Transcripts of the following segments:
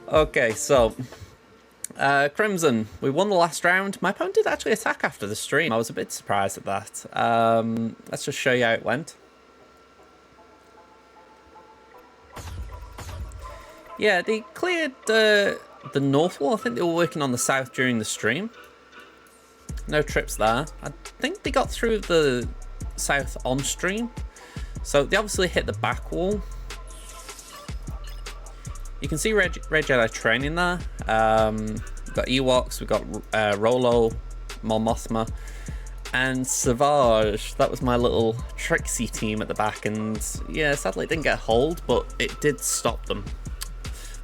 Okay, so Crimson, we won the last round. My opponent did actually attack after the stream. I was a bit surprised at that. Let's just show you how it went. Yeah, they cleared the north wall. I think they were working on the south during the stream. No trips there. I think they got through the south on stream. So they obviously hit the back wall. You can see Red Jedi training there. We've got Ewoks, we've got Rolo, Mon Mothma, and SWGOH. That was my little tricksy team at the back, and yeah, sadly it didn't get a hold, but it did stop them.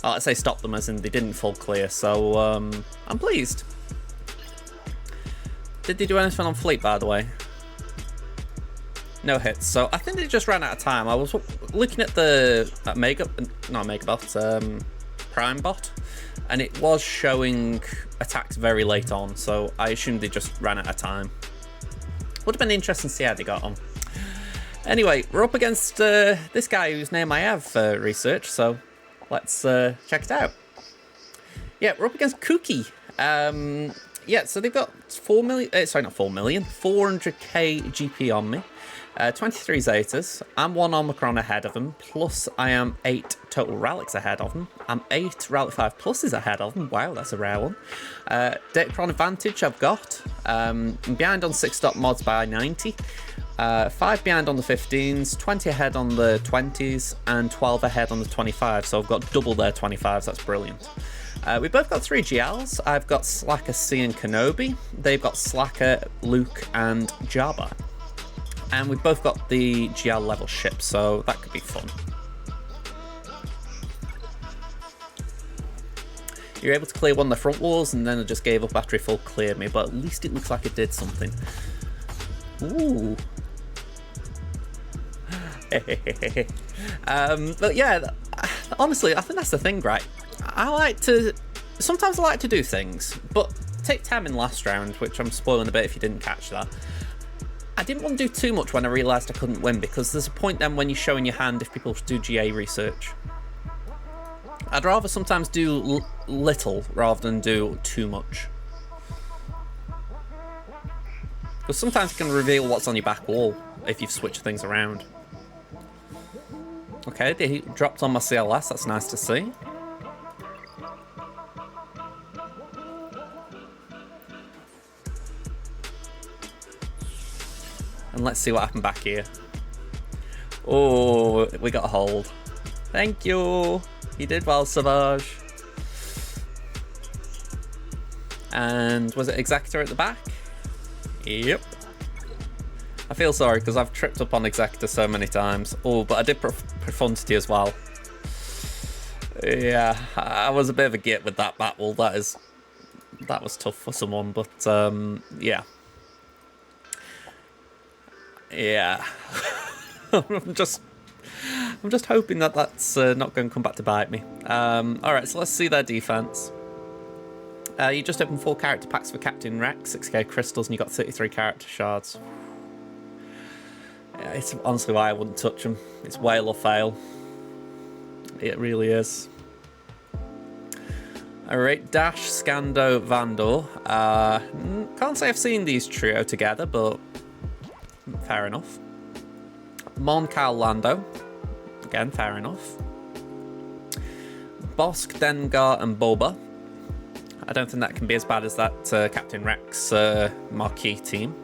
I say stop them as in they didn't full clear, so I'm pleased. Did they do anything on fleet, by the way? No hits, so I think they just ran out of time. I was looking at the Prime bot, and it was showing attacks very late on, so I assumed they just ran out of time. Would have been interesting to see how they got on. Anyway, we're up against this guy whose name I have researched, so let's check it out. Yeah, we're up against Kouki. Yeah, so they've got 400k GP on me. 23 Zetas. I'm 1 Omicron ahead of him, plus I am 8 total relics ahead of him. I'm 8 Relic 5 pluses ahead of him. Wow, that's a rare one. Datacron advantage I've got. I'm behind on 6 stop mods by 90. 5 behind on the 15s, 20 ahead on the 20s, and 12 ahead on the 25s. So I've got double their 25s. That's brilliant. We've both got 3 GLs. I've got Slacker, C, and Kenobi. They've got Slacker, Luke, and Jabba. And we've both got the GL level ship, so that could be fun. You're able to clear one of the front walls, and then it just gave up after it full cleared me, but at least it looks like it did something. Ooh. But yeah, honestly, I think that's the thing, right? Sometimes I like to do things, but take Temmin last round, which I'm spoiling a bit if you didn't catch that. I didn't want to do too much when I realised I couldn't win, because there's a point then when you show in your hand if people do GA research. I'd rather sometimes do little rather than do too much. Because sometimes you can reveal what's on your back wall if you've switched things around. Okay, they dropped on my CLS, that's nice to see. And let's see what happened back here. Oh, we got a hold. Thank you. You did well, SWGOH. And was it Executor at the back? Yep. I feel sorry because I've tripped up on Executor so many times. Oh, but I did Profundity as well. Yeah, I was a bit of a git with that battle. That was tough for someone, but yeah. Yeah. I'm just hoping that that's not going to come back to bite me. Alright, so let's see their defense. You just opened 4 character packs for Captain Rex, 6k crystals, and you got 33 character shards. Yeah, it's honestly why I wouldn't touch them. It's whale or fail. It really is. Alright, Dash, Scando, Vandor. Can't say I've seen these trio together, but fair enough. Mon Cal Lando. Again, fair enough. Bosk, Dengar, and Boba. I don't think that can be as bad as that Captain Rex marquee team.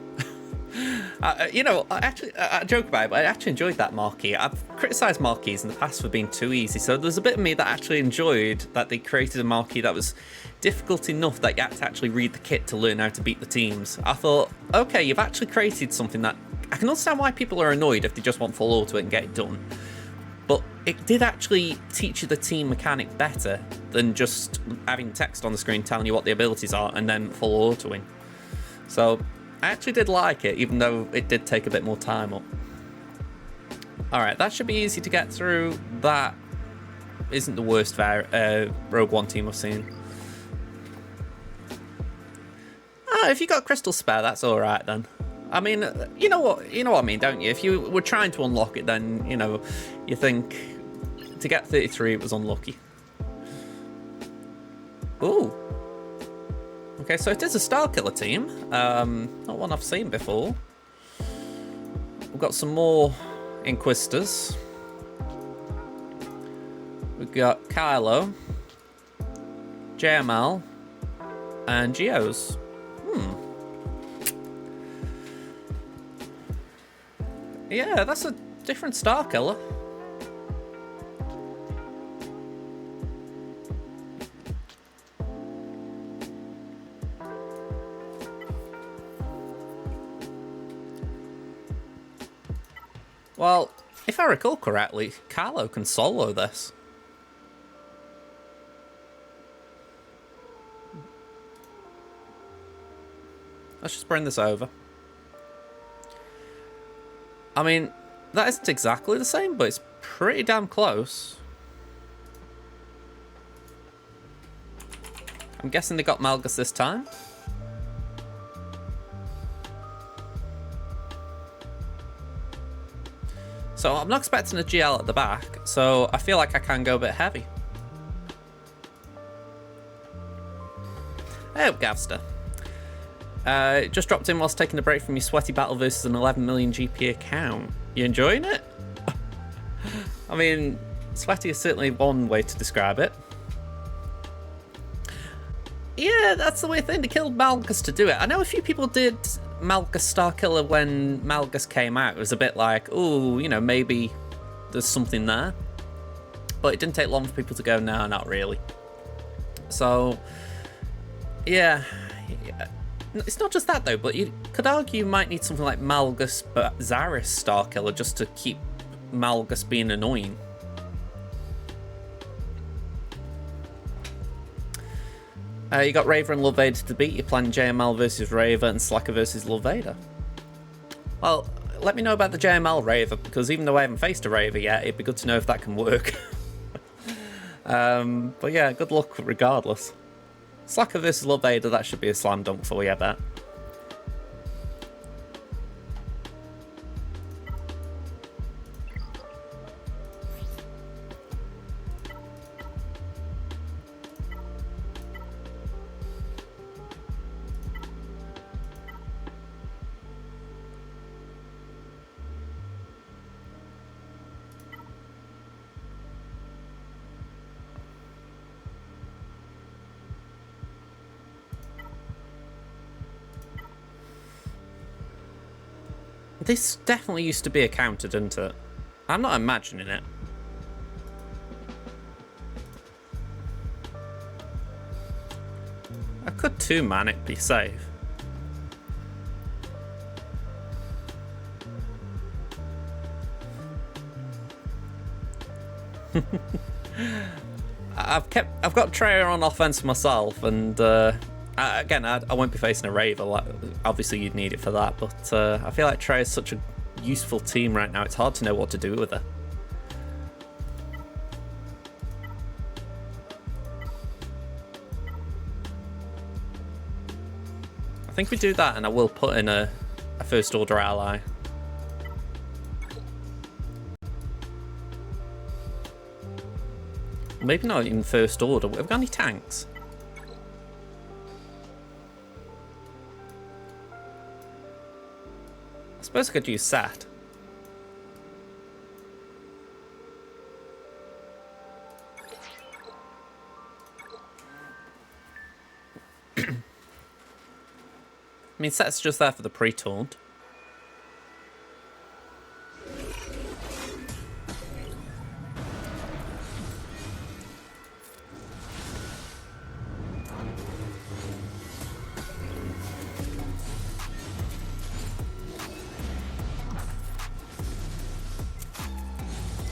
You know, I joke about it, but I actually enjoyed that marquee. I've criticised marquees in the past for being too easy, so there's a bit of me that actually enjoyed that they created a marquee that was difficult enough that you had to actually read the kit to learn how to beat the teams. I thought, okay, you've actually created something that I can understand why people are annoyed if they just want full auto and get it done. But it did actually teach you the team mechanic better than just having text on the screen telling you what the abilities are and then full autoing. So I actually did like it, even though it did take a bit more time up. Alright, that should be easy to get through. That isn't the worst Rogue One team I've seen. If you got crystal spare, that's alright then. I mean, you know what I mean, don't you? If you were trying to unlock it, then, you know, you think to get 33 it was unlucky. Ooh. Okay, so it is a Star Killer team. Not one I've seen before. We've got some more Inquisitors. We've got Kylo, JML, and Geos. Yeah, that's a different Star Killer. Well, if I recall correctly, Kylo can solo this. Let's just bring this over. I mean, that isn't exactly the same, but it's pretty damn close. I'm guessing they got Malgus this time. So I'm not expecting a GL at the back, so I feel like I can go a bit heavy. Hey up, Gavster. Just dropped in whilst taking a break from your sweaty battle versus an 11 million GP account. You enjoying it? I mean, sweaty is certainly one way to describe it. Yeah, that's the way they killed Malgus to do it. I know a few people did Malgus Star Killer when Malgus came out. It was a bit like, ooh, you know, maybe there's something there. But it didn't take long for people to go, no, not really. So, yeah. It's not just that though, but you could argue you might need something like Malgus but Zaris Star Killer just to keep Malgus being annoying. You got Raver and Love Vader to beat. You're playing JML versus Raver and Slacker versus Love Vader. Well, let me know about the JML Raver, because even though I haven't faced a Raver yet, it'd be good to know if that can work. But yeah, good luck regardless. Slacker versus Love Vader, that should be a slam dunk for you, I bet. This definitely used to be a counter, didn't it? I'm not imagining it. I could 2-man it, be safe. I've got Trey on offense myself, and again, I won't be facing a Raver. Like, obviously, you'd need it for that, but I feel like Trey is such a useful team right now. It's hard to know what to do with her. I think we do that, and I will put in a first order ally. Maybe not in first order. Have we got any tanks? I suppose I could use Sat. I mean, Sat's just there for the pre-taunt.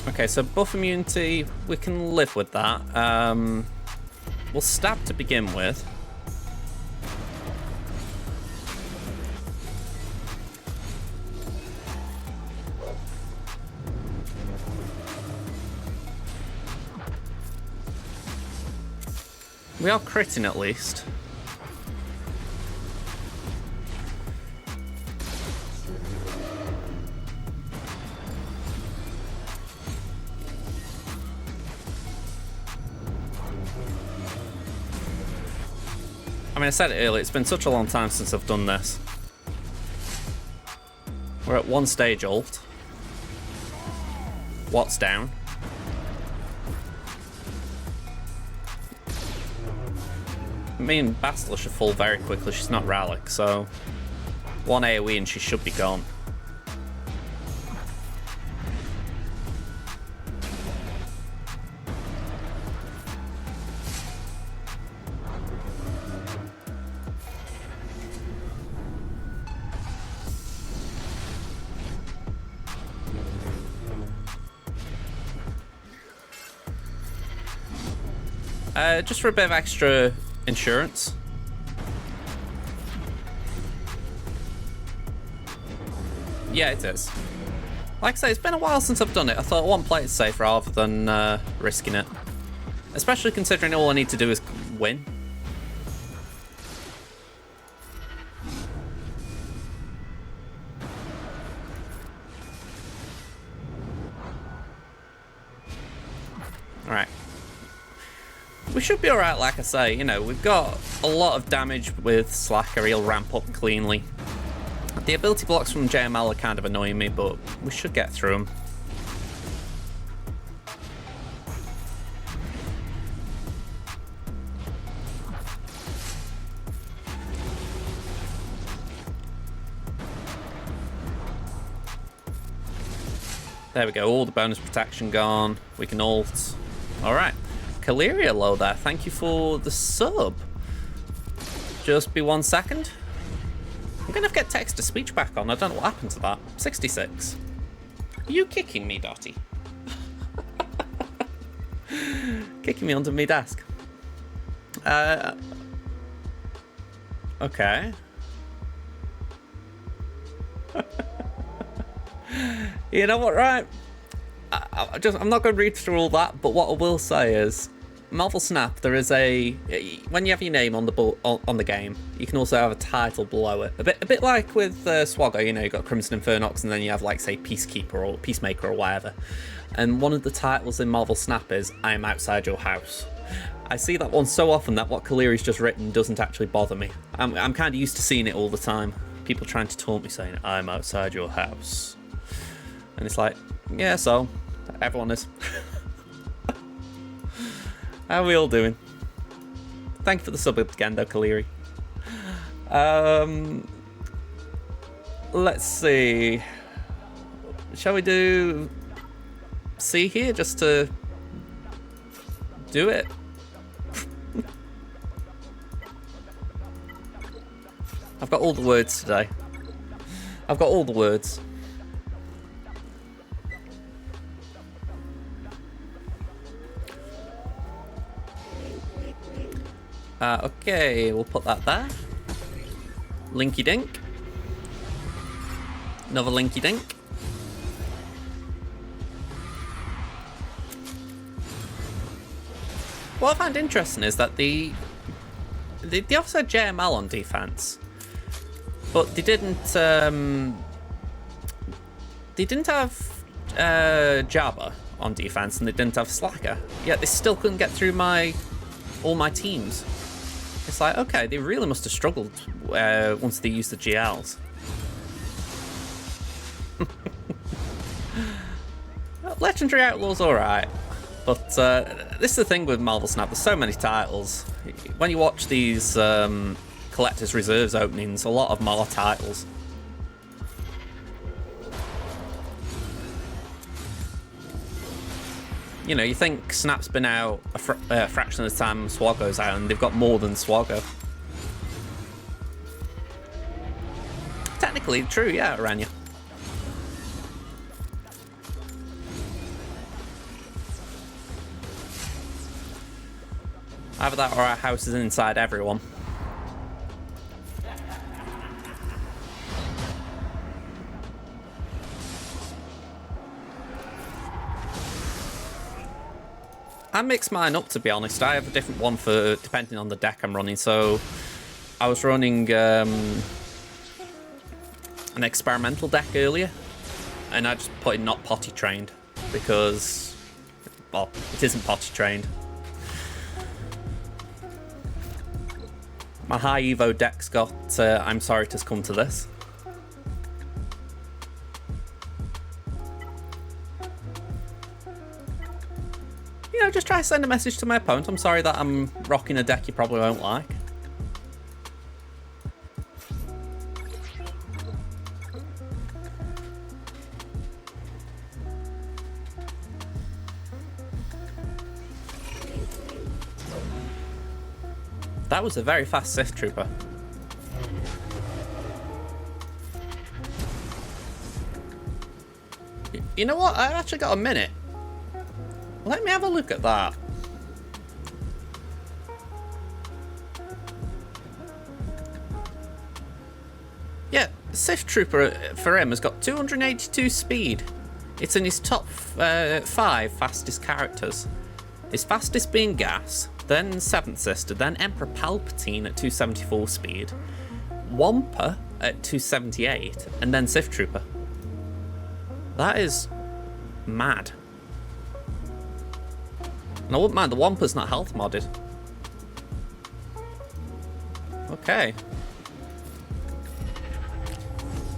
Okay, so buff immunity, we can live with that. We'll stab to begin with. We are critting at least. I mean, I said it earlier, it's been such a long time since I've done this. We're at 1 stage ult. What's down? Me and Bastila should fall very quickly. She's not Rallic, so 1 AoE and she should be gone. Just for a bit of extra insurance. Yeah, it is. Like I say, it's been a while since I've done it. I thought I want to play it safe rather than risking it. Especially considering all I need to do is win. Alright. We should be alright, like I say. You know, we've got a lot of damage with Slacker. He'll ramp up cleanly. The ability blocks from JML are kind of annoying me, but we should get through them. There we go, all the bonus protection gone. We can ult. Alright. Kaliria low there, thank you for the sub. Just be 1 second. I'm gonna have to get text-to-speech back on. I don't know what happened to that. 66. Are you kicking me, Dotty? Kicking me under me desk. Okay. You know what, right? I'm not going to read through all that, but what I will say is, Marvel Snap, there is a, when you have your name on the game, you can also have a title below it. A bit like with SWGOH, you know, you've got Crimson Infernox, and then you have, like, say, Peacekeeper or Peacemaker or whatever. And one of the titles in Marvel Snap is, I am outside your house. I see that one so often that what Kaliri's just written doesn't actually bother me. I'm kind of used to seeing it all the time. People trying to taunt me saying, I'm outside your house. And it's like, yeah, so, everyone is. How are we all doing? Thank you for the sub again, though, Kaliri. Let's see. Shall we do C here, just to do it? I've got all the words today. I've got all the words. Okay, we'll put that there. Linky Dink. Another Linky Dink. What I find interesting is that they also had JML on defense, but they didn't have Jabba on defense, and they didn't have Slacker. Yet they still couldn't get through all my teams. It's like, okay, they really must have struggled once they used the GLs. Legendary Outlaw's alright, but this is the thing with Marvel Snap, there's so many titles. When you watch these Collector's Reserves openings, a lot of them are titles. You know, you think Snap's been out a fraction of the time SWGOH's out, and they've got more than SWGOH. Technically, true, yeah, Aranya. Either that or our house is inside everyone. I mix mine up, to be honest. I have a different one for depending on the deck I'm running. So I was running an experimental deck earlier, and I just put in not potty trained because, well, it isn't potty trained. My high Evo deck's got, I'm sorry to come to this. You know, just try to send a message to my opponent. I'm sorry that I'm rocking a deck you probably won't like. That was a very fast Sith Trooper. You know what? I actually got a minute. Let me have a look at that. Yeah, Sith Trooper for him has got 282 speed. It's in his top 5 fastest characters. His fastest being Gas, then Seventh Sister, then Emperor Palpatine at 274 speed, Wampa at 278, and then Sith Trooper. That is mad. And I wouldn't mind, the Wampa's not health modded. Okay.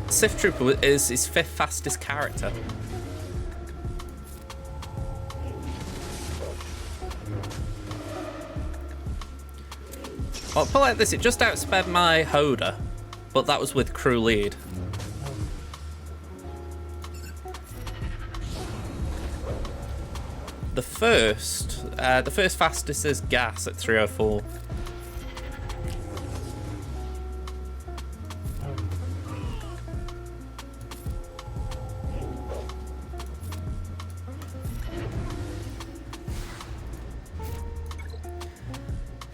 Sith Trooper is his 5th fastest character. I'll put it like this, it just outsped my Hoda, but that was with crew lead. The first fastest is Gas at 304.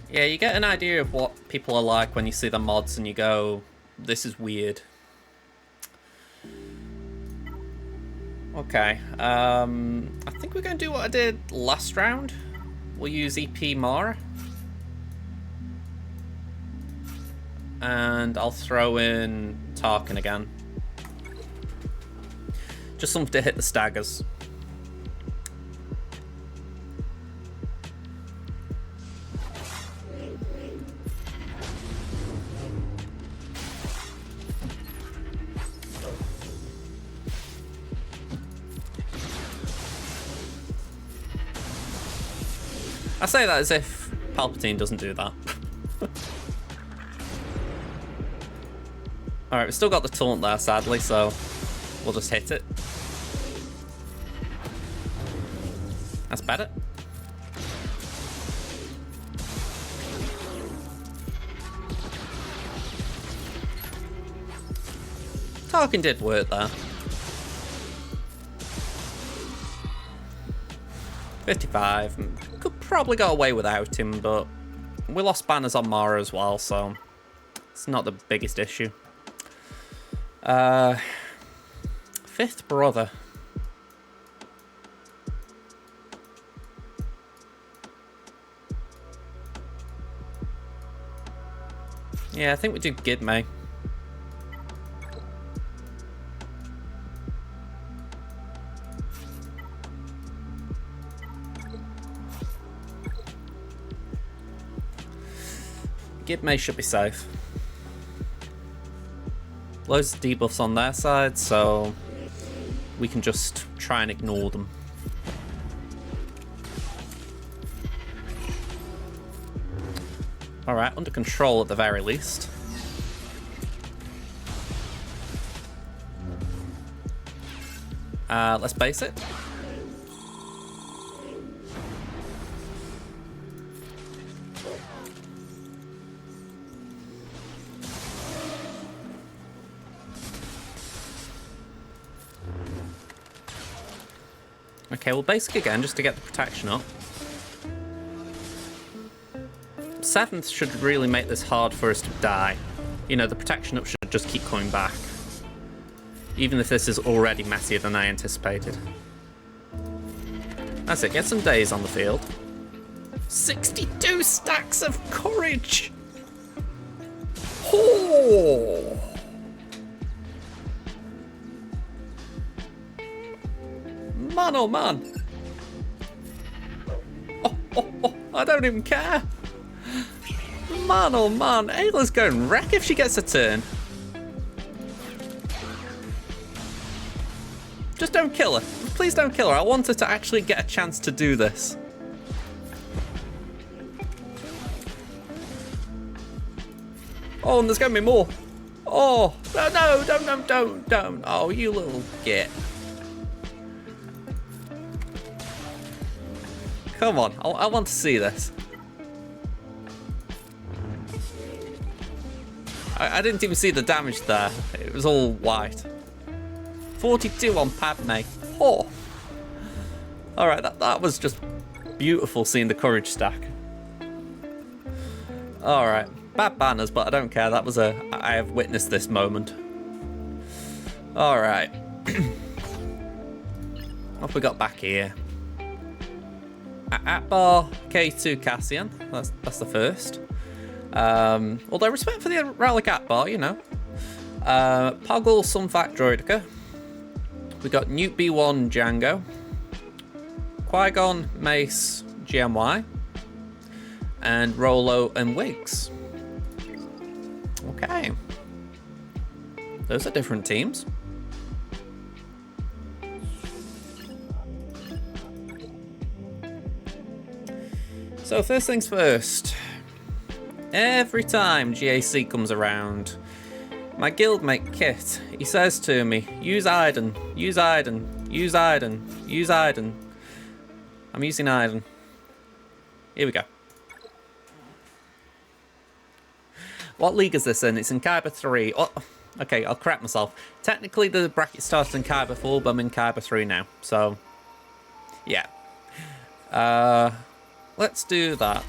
Yeah, you get an idea of what people are like when you see the mods and you go, this is weird. Okay, I think we're going to do what I did last round. We'll use EP Mara. And I'll throw in Tarkin again. Just something to hit the staggers. I say that as if Palpatine doesn't do that. Alright, we've still got the taunt there, sadly, so we'll just hit it. That's better. Tarkin did work there. 55. Could probably go away without him, but we lost banners on Mara as well, so it's not the biggest issue. 5th brother. Yeah, I think we do Gidme. Gidme should be safe. Loads of debuffs on their side, so we can just try and ignore them. Alright, under control at the very least. Let's base it. Okay, we'll basic again just to get the protection up. 7th should really make this hard for us to die. You know, the protection up should just keep coming back. Even if this is already messier than I anticipated. That's it, get some days on the field. 62 stacks of courage! Oh! Man, oh man! Oh, I don't even care! oh man. Ayla's going wreck if she gets a turn. Just don't kill her. Please don't kill her. I want her to actually get a chance to do this. Oh, and there's going to be more. Oh, no, don't. Oh, you little git. Come on, I want to see this. I didn't even see the damage there. It was all white. 42 on Padme. Oh. Alright, that was just beautiful seeing the courage stack. Alright. Bad banners, but I don't care. That was I have witnessed this moment. Alright. What have we got back here? Atbar K2 Cassian. That's the first. Although respect for the Relic Atbar, you know. Poggle Sunfac Droidica. We got Newt B1 Django. Qui-Gon Mace GMY. And Rolo and Wiggs. Okay. Those are different teams. So first things first. Every time GAC comes around, my guildmate Kit, he says to me, use Iden, use Iden, use Iden, use Iden. I'm using Iden. Here we go. What league is this in? It's in Kyber 3. Oh, okay, I'll correct myself. Technically the bracket starts in Kyber 4, but I'm in Kyber 3 now. So, yeah. Let's do that.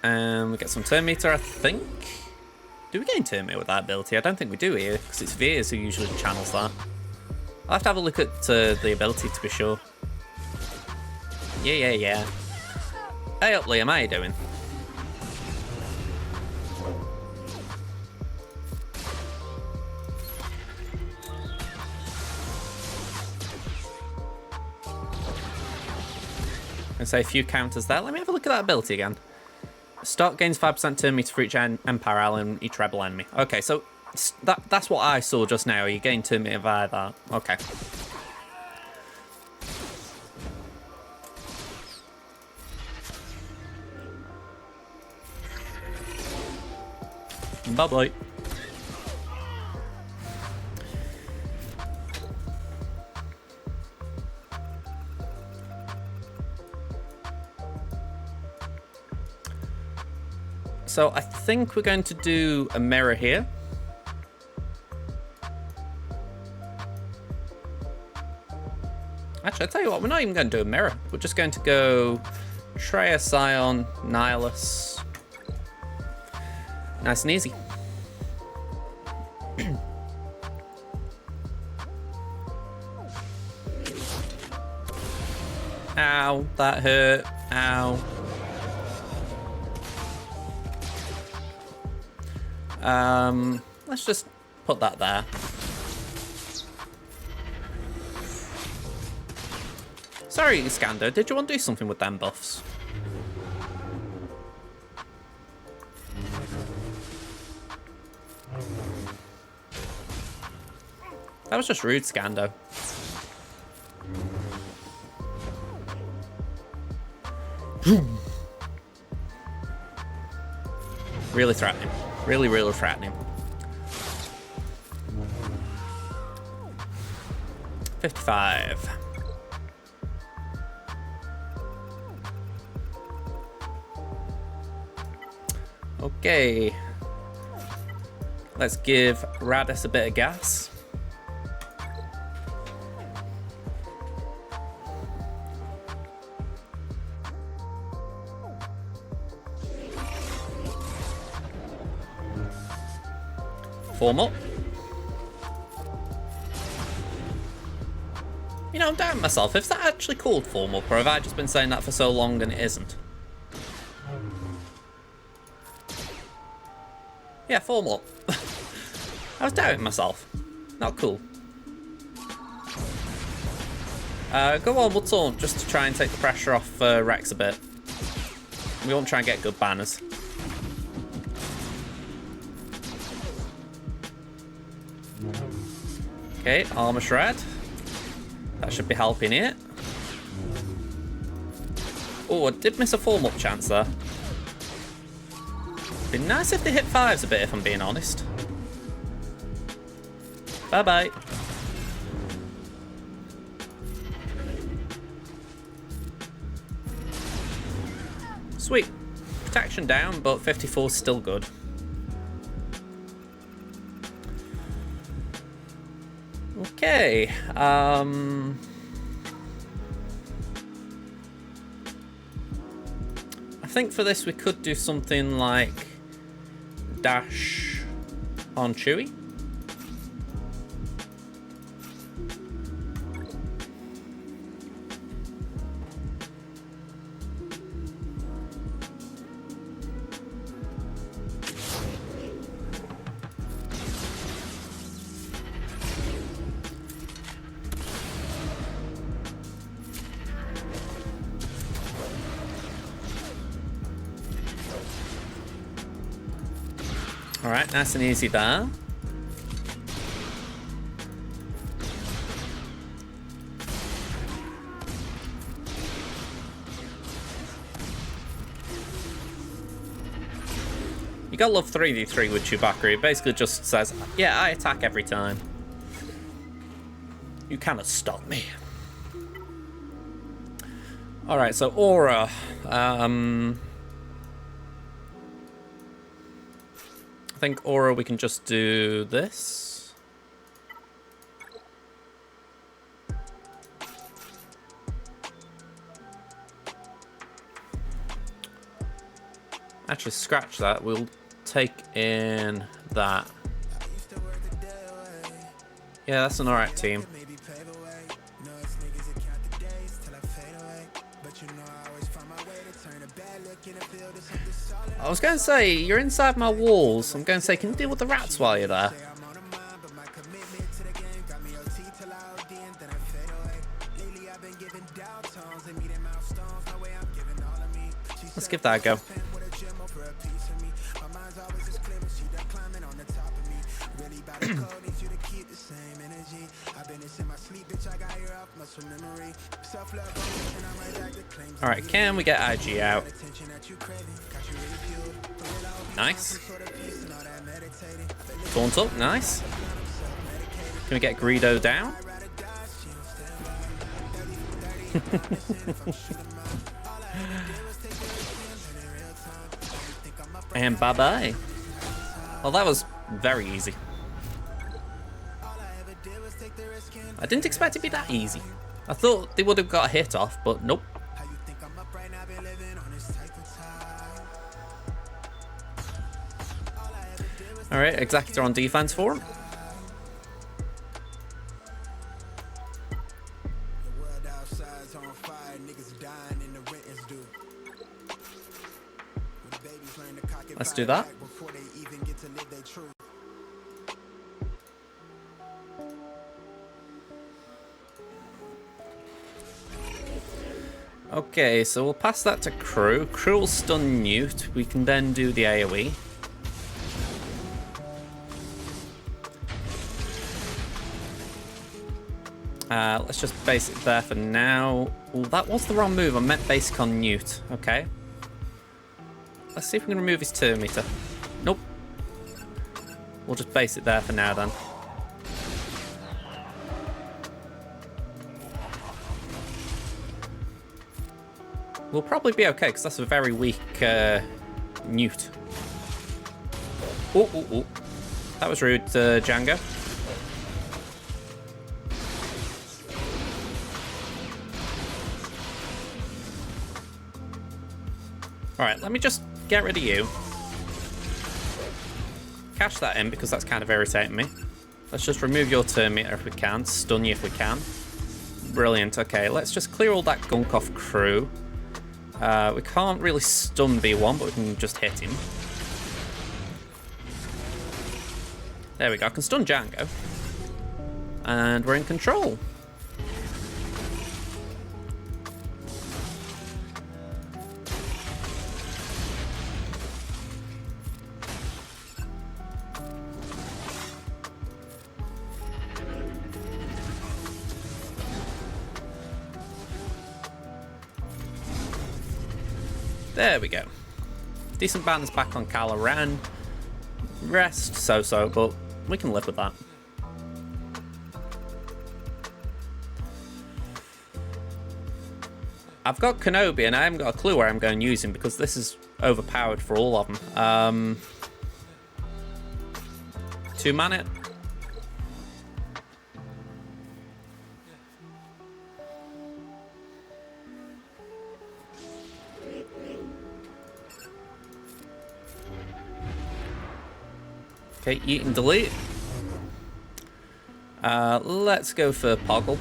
We get some turn meter, I think. Do we gain turn meter with that ability? I don't think we do here, because it's Veers who usually channels that. I'll have to have a look at the ability to be sure. Yeah. Hey up, Liam, how you doing? I say a few counters there. Let me have a look at that ability again. Start gains 5% turn meter for each Empire ally and each rebel enemy. Okay, so that's what I saw just now. You gain turn meter via that. Okay. Bye-bye. So I think we're going to do a mirror here. Actually, I'll tell you what, we're not even going to do a mirror. We're just going to go Treya, Scion, Nihilus. Nice and easy. Ow, that hurt. Ow. Let's just put that there. Sorry, Scando, did you want to do something with them buffs? That was just rude, Scando. Really threatening. Really, really threatening. 55. Okay. Let's give Radis a bit of gas. Form up. You know, I'm doubting myself. Is that actually called form up, or have I just been saying that for so long and it isn't? Yeah, form up. I was doubting myself. Not cool. Go on, we'll taunt just to try and take the pressure off Rex a bit. We want to try and get good banners. Okay, armor shred. That should be helping it. Oh, I did miss a form-up chance there. Be nice if they hit 5s a bit, if I'm being honest. Bye-bye. Sweet. Protection down, but 54 is still good. Okay. I think for this we could do something like dash on Chewie. Alright, nice and easy there. You gotta love 3v3 with Chewbacca. It basically just says, yeah, I attack every time. You cannot stop me. Alright, so Aura. I think Aura we can just do this. Actually, scratch that. We'll take in that. Yeah, that's an alright team. I was going to say, you're inside my walls. I'm going to say, can you deal with the rats while you're there? Let's give that a go. Alright, can we get IG out? Nice. Taunt up, nice. Can we get Greedo down? And bye-bye. Well, that was very easy. I didn't expect it to be that easy. I thought they would have got a hit off, but nope. Alright, Executor on defense for him. Let's do that. Okay, so we'll pass that to Crew. Crew will stun Newt. We can then do the AoE. Let's just base it there for now. Ooh, that was the wrong move. I meant basic on Newt. Okay. Let's see if we can remove his turn meter. Nope. We'll just base it there for now then. We'll probably be okay, because that's a very weak Newt. Oh. That was rude, Django. Alright, let me just get rid of you. Cash that in, because that's kind of irritating me. Let's just remove your turn meter if we can. Stun you if we can. Brilliant. Okay, let's just clear all that gunk off Crew. We can't really stun B1, but we can just hit him. There we go. I can stun Django. And we're in control. There we go. Decent balance back on Calaran. Rest so-so, but we can live with that. I've got Kenobi and I haven't got a clue where I'm going to use him because this is overpowered for all of them. 2 mana. Okay, eat and delete. Let's go for Poggle.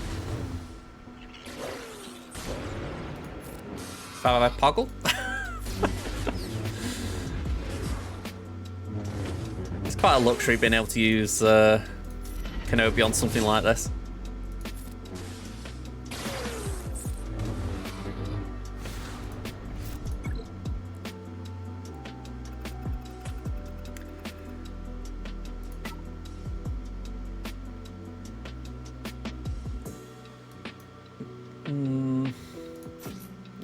Bye-bye, Poggle. It's quite a luxury being able to use Kenobi on something like this.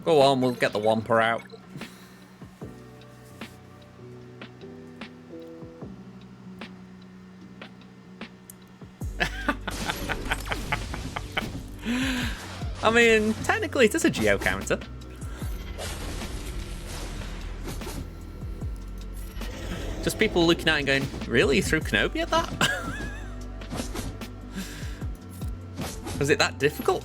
Go on, we'll get the Wampa out. I mean, technically it is a Geo counter. Just people looking at it and going, really? You threw Kenobi at that? Was it that difficult?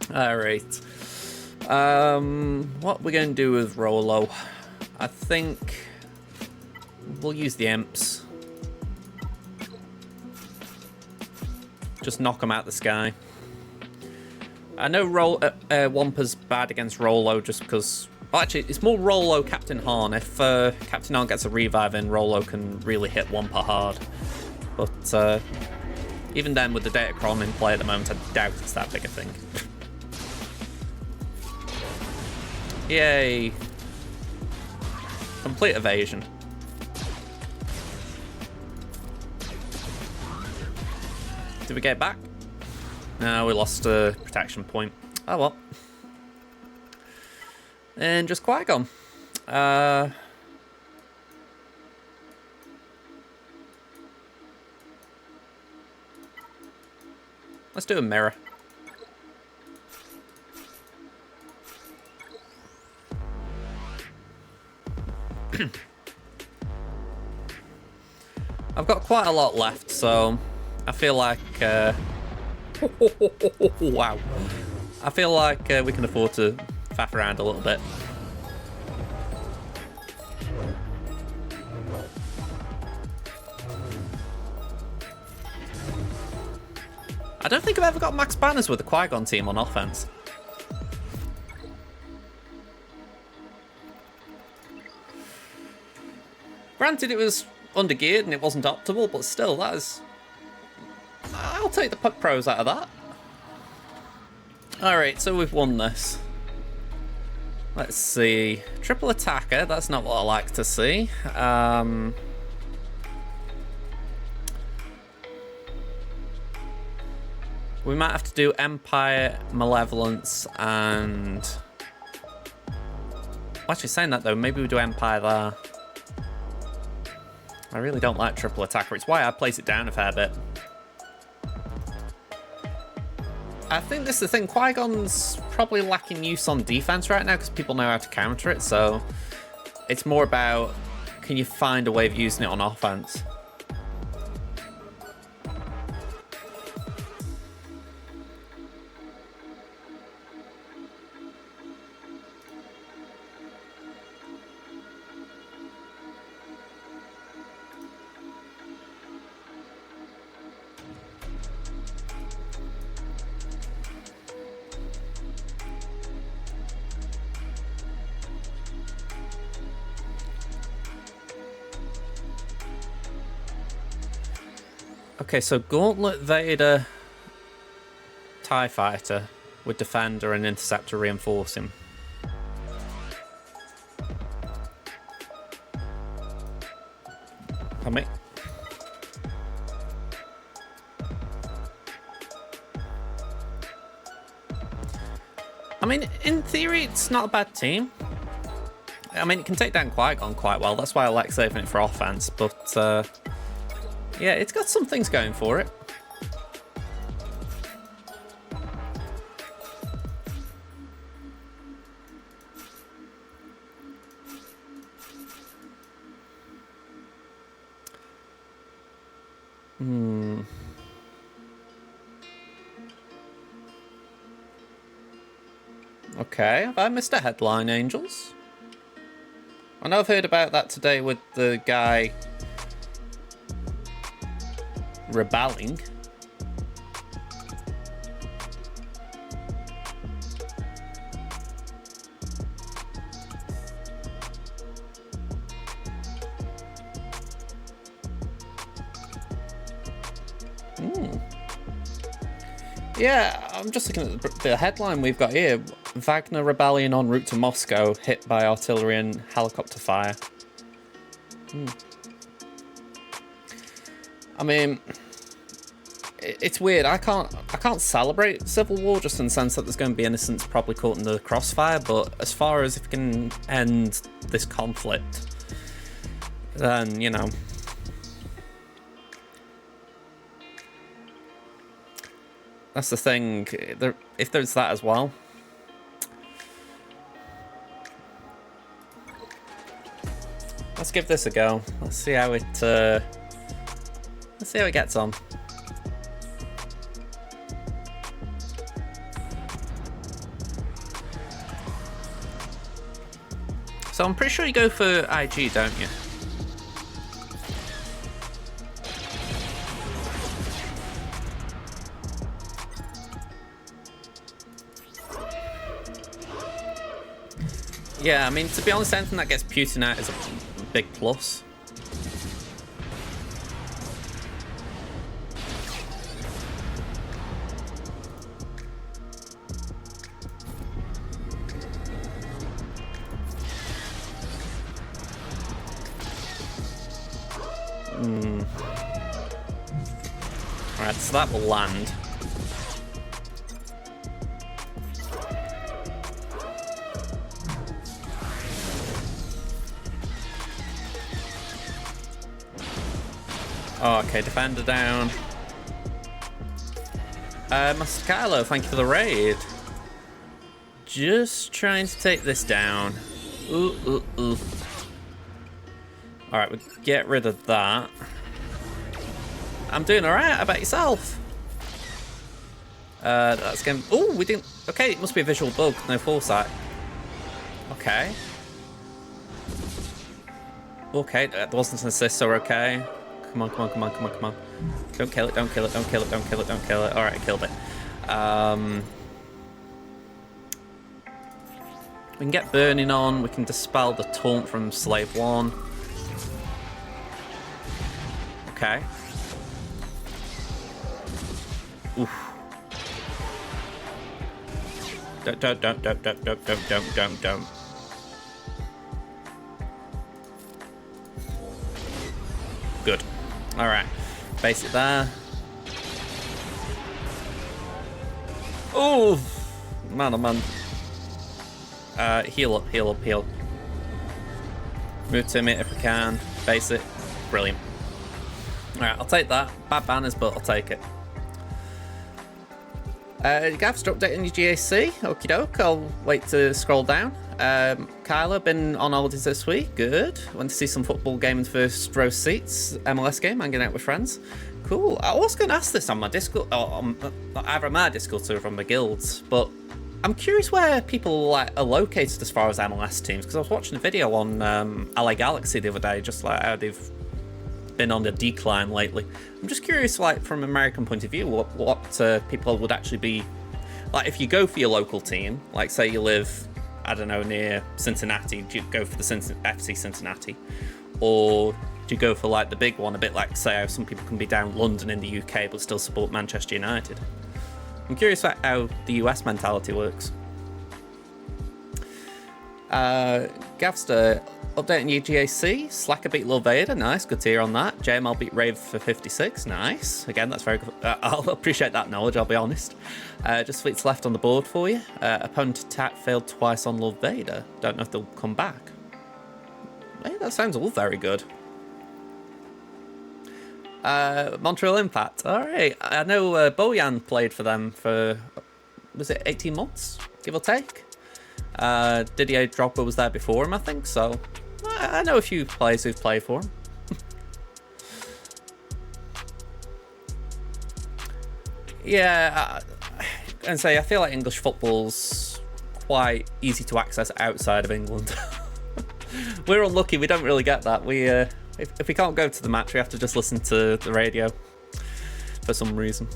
Alright. What we're going to do with Rolo, I think we'll use the Imps. Just knock them out the sky. I know Wampa's bad against Rolo just because... Well, actually, it's more Rolo Captain Harn. If Captain Harn gets a revive in, Rolo can really hit Wampa hard. But even then, with the Datacron in play at the moment, I doubt it's that big a thing. Yay. Complete evasion. Did we get back? No, we lost a protection point. Oh well. And just Qui-Gon. Let's do a mirror. I've got quite a lot left, so I feel like wow. I feel like we can afford to faff around a little bit. I don't think I've ever got max banners with the Qui-Gon team on offense. Granted, it was undergeared and it wasn't optimal, but still, that is... I'll take the pros out of that. Alright, so we've won this. Let's see. Triple attacker, that's not what I like to see. We might have to do Empire, Malevolence, and... Well, actually, saying that though, maybe we do Empire there. I really don't like triple attacker. It's why I place it down a fair bit. I think this is the thing. Qui-Gon's probably lacking use on defense right now because people know how to counter it. So it's more about, can you find a way of using it on offense? Okay, so Gauntlet Vader, TIE Fighter with Defender and Interceptor reinforcing. me. I mean, in theory, it's not a bad team. I mean, it can take down Qui-Gon quite well. That's why I like saving it for offense. But, yeah, it's got some things going for it. Okay, have I missed a headline, Angels? I know I've heard about that today with the guy rebelling. Yeah, I'm just looking at the headline we've got here. Wagner rebellion en route to Moscow, hit by artillery and helicopter fire. I mean, it's weird. I can't celebrate civil war just in the sense that there's going to be innocents probably caught in the crossfire. But as far as if we can end this conflict, then you know. That's the thing, if there's that as well. Let's give this a go. Let's see how it gets on. So I'm pretty sure you go for IG, don't you? Yeah, I mean, to be honest, anything that gets Putin out is a big plus. Alright, so that will land. Oh, okay, defender down. Master Kylo, thank you for the raid. Just trying to take this down. Ooh. Alright, we'll get rid of that. I'm doing alright, how about yourself? That's going. Oh, we didn't. Okay, it must be a visual bug, no foresight. Okay. Okay, that wasn't an assist, so we're okay. Come on. Don't kill it. Alright, I killed it. We can get burning on. We can dispel the taunt from Slave 1. Okay. Oof. Don't. Good. Alright. Base it there. Oh! Man, oh man. Heal up. Move to it if we can. Base it. Brilliant. Alright, I'll take that. Bad banners, but I'll take it. Gav's updating your GAC. Okie doke. I'll wait to scroll down. Kyla, been on holidays this week. Good. Went to see some football game in the first row seats. MLS game, hanging out with friends. Cool. I was going to ask this on my Discord, either my Discord or from the guilds, but I'm curious where people are located as far as MLS teams, because I was watching a video on LA Galaxy the other day, just like how they've been on the decline lately. I'm just curious, like from an American point of view, what people would actually be like if you go for your local team. Like, say you live, I don't know, near Cincinnati, do you go for the FC Cincinnati, or do you go for like the big one, a bit like say how some people can be down London in the UK but still support Manchester United? I'm curious about how the US mentality works. Gavster, updating your GAC. Slacker beat Lil Vader. Nice, good to hear on that. JML beat Rave for 56. Nice. Again, that's very good. I'll appreciate that knowledge, I'll be honest. Just fleets left on the board for you. Opponent attack failed twice on Lil Vader. Don't know if they'll come back. Hey, that sounds all very good. Montreal Impact. Alright. I know Bojan played for them for, was it 18 months? Give or take? Didier Drogba was there before him, I think, so I know a few players who've played for him. Yeah, and say I feel like English football's quite easy to access outside of England. We're unlucky, we don't really get that. We if we can't go to the match, we have to just listen to the radio for some reason.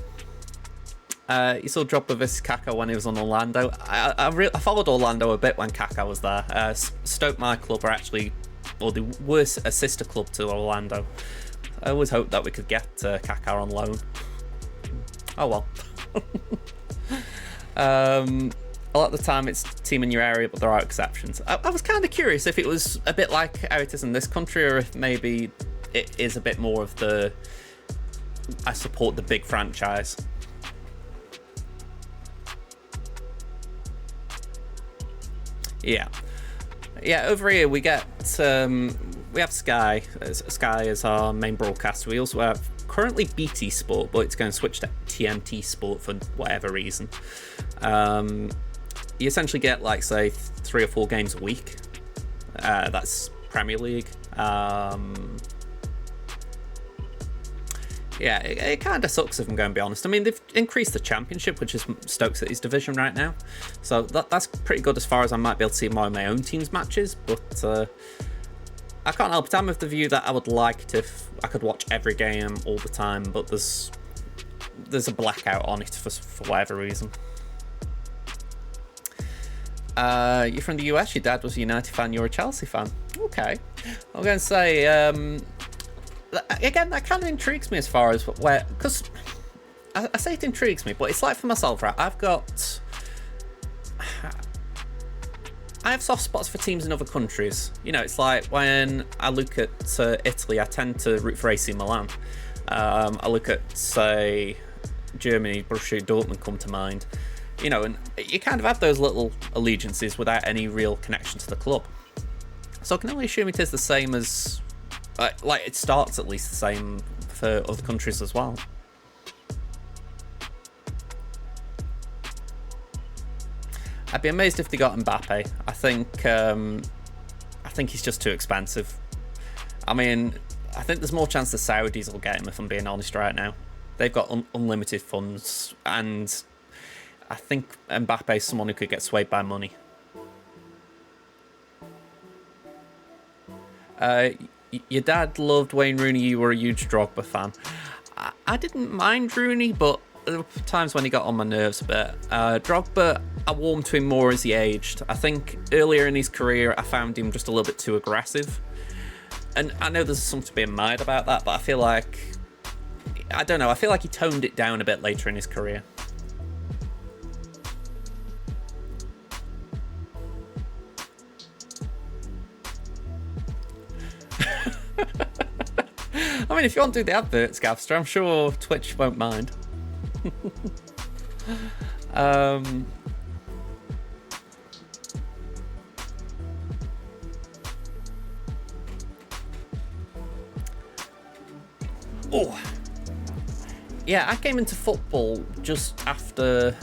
You saw Drogba vs Kaka when he was on Orlando. I followed Orlando a bit when Kaka was there. Stoke, my club, are actually, or the worst, a sister club to Orlando. I always hoped that we could get Kaka on loan. Oh well. A lot of the time it's team in your area, but there are exceptions. I was kind of curious if it was a bit like how it is in this country, or if maybe it is a bit more of the I support the big franchise. Yeah, over here we get we have Sky. Sky is our main broadcaster. We also have currently BT Sport, but it's going to switch to TNT Sport for whatever reason. You essentially get, like, say, 3 or 4 games a week. That's Premier League. Yeah, it kind of sucks if I'm going to be honest. I mean, they've increased the Championship, which is Stoke City's division right now. So that's pretty good as far as I might be able to see more of my own team's matches. But I can't help it. I'm of the view that I would like it if I could watch every game all the time. But there's a blackout on it for whatever reason. You're from the US, your dad was a United fan, you're a Chelsea fan. Okay. I'm going to say... again, that kind of intrigues me as far as where, because I say it intrigues me, but it's like for myself, right? I have soft spots for teams in other countries. You know, it's like when I look at Italy, I tend to root for AC Milan. I look at, say, Germany, Borussia Dortmund come to mind. You know, and you kind of have those little allegiances without any real connection to the club. So I can only assume it is the same as... like, it starts at least the same for other countries as well. I'd be amazed if they got Mbappe. I think he's just too expensive. I mean, I think there's more chance the Saudis will get him, if I'm being honest right now. They've got unlimited funds, and I think Mbappe is someone who could get swayed by money. Your dad loved Wayne Rooney, you were a huge Drogba fan. I didn't mind Rooney, but there were times when he got on my nerves a bit. Drogba, I warmed to him more as he aged. I think earlier in his career, I found him just a little bit too aggressive. And I know there's something to be admired about that, but I feel like... I don't know, I feel like he toned it down a bit later in his career. I mean, if you want to do the adverts, Gavster, I'm sure Twitch won't mind. Oh, yeah, I came into football just after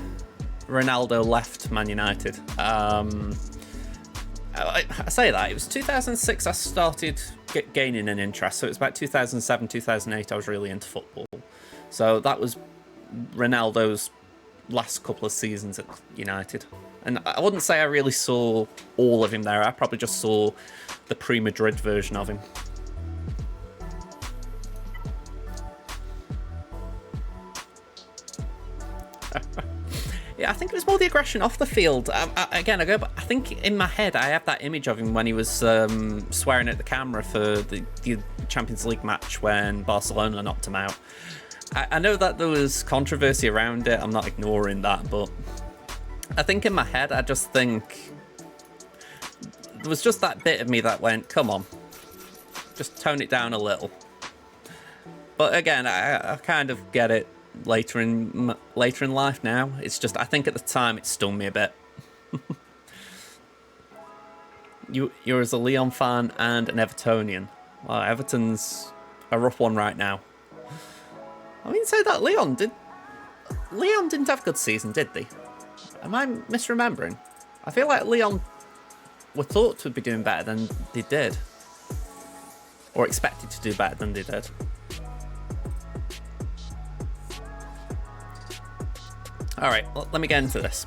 Ronaldo left Man United. I say that, it was 2006 I started gaining an interest, so it was about 2007, 2008 I was really into football. So that was Ronaldo's last couple of seasons at United. And I wouldn't say I really saw all of him there, I probably just saw the pre-Madrid version of him. Yeah, I think it was more the aggression off the field. I think in my head I have that image of him when he was swearing at the camera for the Champions League match when Barcelona knocked him out. I know that there was controversy around it, I'm not ignoring that, but I think in my head I just think there was just that bit of me that went, come on, just tone it down a little. But again, I kind of get it later in life now. It's just, I think at the time it stung me a bit. You're as a Lyon fan and an Evertonian. Well, Everton's a rough one right now. I mean, say that Lyon didn't have a good season, did they? Am I misremembering? I feel like Lyon were thought to be doing better than they did. Or expected to do better than they did. Alright, well, let me get into this.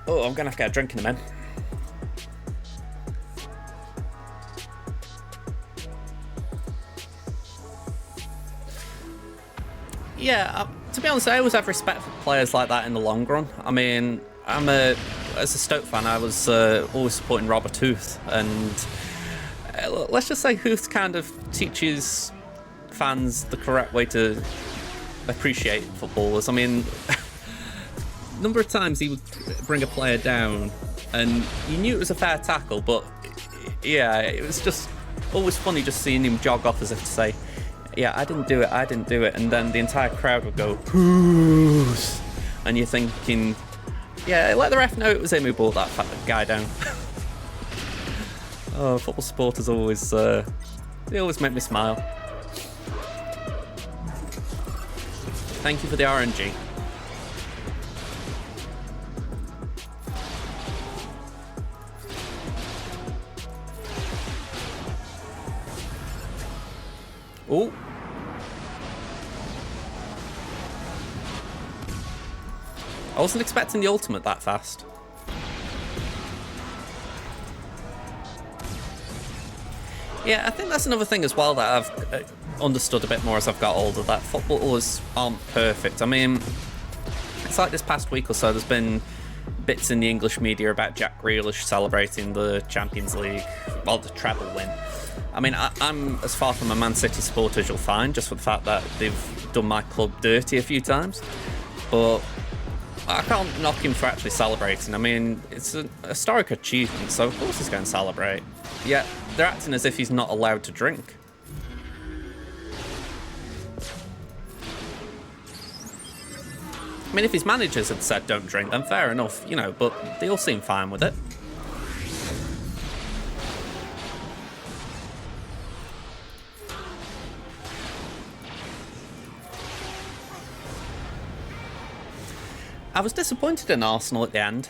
Oh, I'm going to have to get a drink in a minute. Yeah, to be honest, I always have respect for players like that in the long run. I mean, as a Stoke fan, I was always supporting Robert Huth, and let's just say Huth kind of teaches fans the correct way to appreciate footballers. I mean, number of times he would bring a player down, and you knew it was a fair tackle, but yeah, it was just always funny just seeing him jog off as if to say, yeah, I didn't do it, and then the entire crowd would go, Whoos! And you're thinking, yeah, let the ref know it was him who brought that guy down. Oh, football supporters always, they always make me smile. Thank you for the RNG. Oh. I wasn't expecting the ultimate that fast. Yeah, I think that's another thing as well that I've understood a bit more as I've got older, that footballers aren't perfect. I mean, it's like this past week or so, there's been bits in the English media about Jack Grealish celebrating the Champions League, well, the treble win. I mean, I'm as far from a Man City supporter as you'll find, just for the fact that they've done my club dirty a few times. But I can't knock him for actually celebrating. I mean, it's a historic achievement, so of course he's going to celebrate. Yet they're acting as if he's not allowed to drink. I mean, if his managers had said don't drink, then fair enough, you know, but they all seem fine with it. I was disappointed in Arsenal at the end,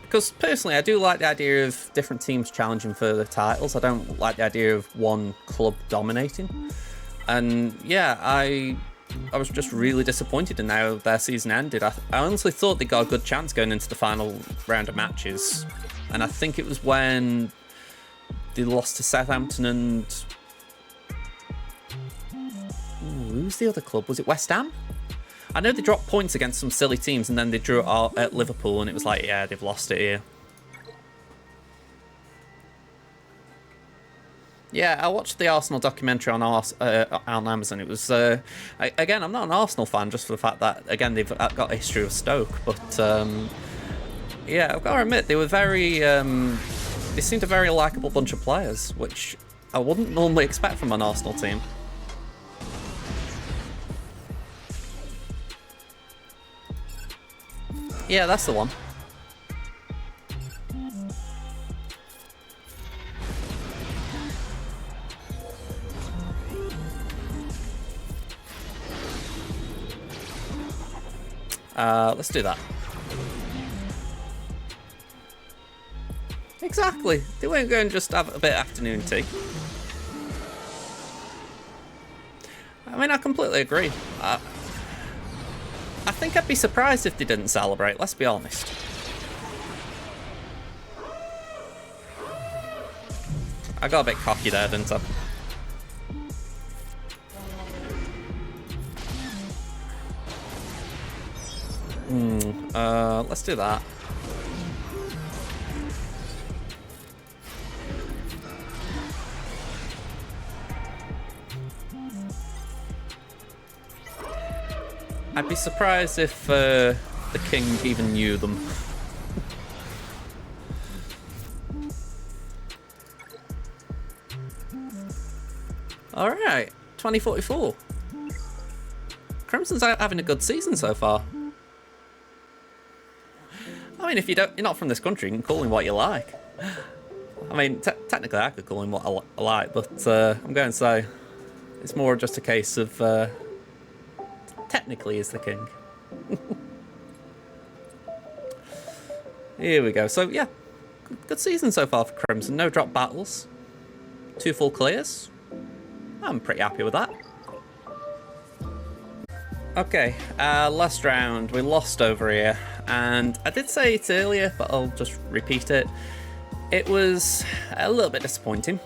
because personally I do like the idea of different teams challenging for the titles. I don't like the idea of one club dominating. And yeah, I was just really disappointed in how their season ended. I honestly thought they got a good chance going into the final round of matches. And I think it was when they lost to Southampton and... who was the other club? Was it West Ham? I know they dropped points against some silly teams and then they drew it at Liverpool and it was like, yeah, they've lost it here. Yeah, I watched the Arsenal documentary on Amazon. It was, again, I'm not an Arsenal fan just for the fact that, again, they've got a history of Stoke. But, yeah, I've got to admit, they were very, they seemed a very likeable bunch of players, which I wouldn't normally expect from an Arsenal team. Yeah, that's the one. Let's do that. Exactly. They weren't going to just have a bit of afternoon tea. I mean, I completely agree. I think I'd be surprised if they didn't celebrate, let's be honest. I got a bit cocky there, didn't I? Let's do that. I'd be surprised if the king even knew them. Alright, 2044. Crimson's out having a good season so far. I mean, if you're not from this country, you can call him what you like. I mean, technically I could call him what I like, but I'm going to say it's more just a case of technically he's the king. Here we go. So yeah, good season so far for Crimson. No drop battles, 2 full clears. I'm pretty happy with that. Okay, last round, we lost over here, and I did say it earlier, but I'll just repeat it. It was a little bit disappointing.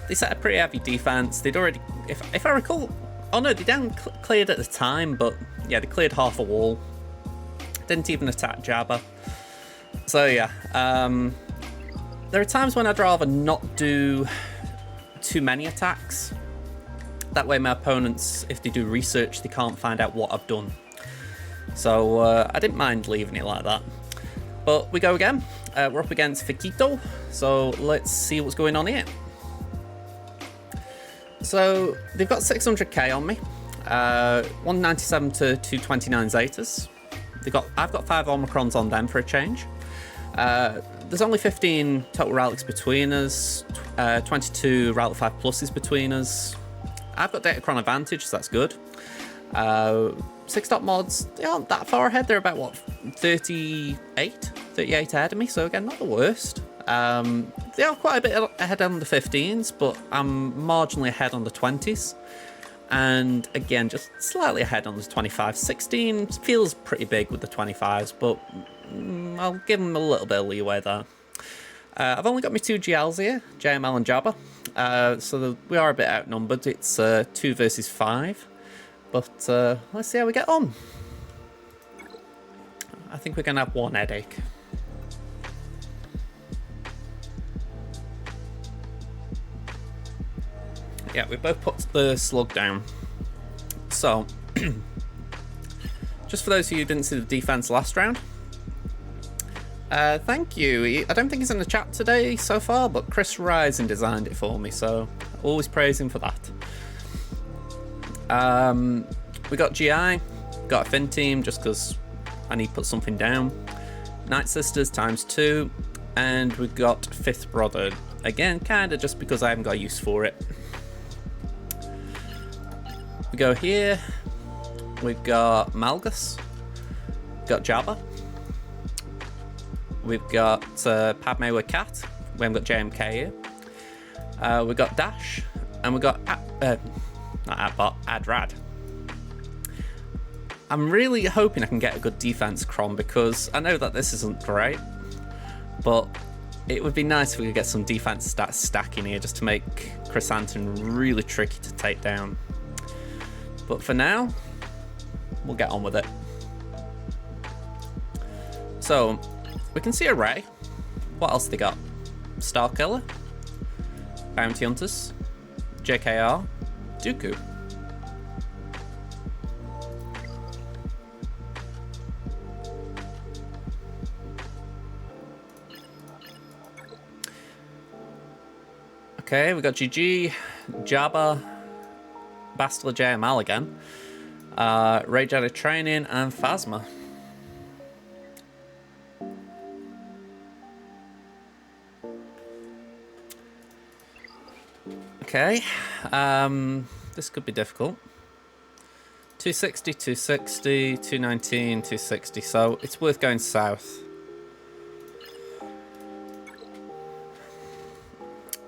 They set a pretty heavy defense. They'd already, if I recall, oh no, they down cleared at the time, but yeah, they cleared half a wall. Didn't even attack Jabba. So yeah, there are times when I'd rather not do too many attacks. That way my opponents, if they do research, they can't find out what I've done. So I didn't mind leaving it like that. But we go again. We're up against Fikito. So let's see what's going on here. So they've got 600k on me. 197 to 229 Zetas. I've got 5 Omicrons on them for a change. There's only 15 total relics between us. 22 relic 5 pluses between us. I've got Datacron advantage, so that's good. 6 dot mods, they aren't that far ahead. They're about, what, 38 ahead of me, so again, not the worst. They are quite a bit ahead on the 15s, but I'm marginally ahead on the 20s. And again, just slightly ahead on the 25s. 16 feels pretty big with the 25s, but I'll give them a little bit of leeway there. I've only got my 2 GLs here, JML and Jabba. So we are a bit outnumbered. It's 2 versus 5. But let's see how we get on. I think we're going to have one headache. Yeah, we both put the slug down. So, just for those of you who didn't see the defense last round, thank you. I don't think he's in the chat today so far, but Chris Rising designed it for me, so always praise him for that. We got GI, got a Fin team just because I need to put something down. Night Sisters ×2, and we got 5th Brother. Again, kind of just because I haven't got a use for it. We go here, we've got Malgus, got Jabba, we've got Padme with Cat, we haven't got JMK here, we've got Dash, and we've got not Adbot, Adrad. I'm really hoping I can get a good defense Crom, because I know that this isn't great, but it would be nice if we could get some defense stats stacking here just to make Chrysanthemum really tricky to take down. But for now, we'll get on with it. So, we can see a Ray. What else they got? Starkiller, Bounty Hunters, JKR, Dooku. Okay, we got GG, Jabba, Bastila JML again, Rage Jedi Training, and Phasma. Okay, this could be difficult. 260, 260, 219, 260, so it's worth going south.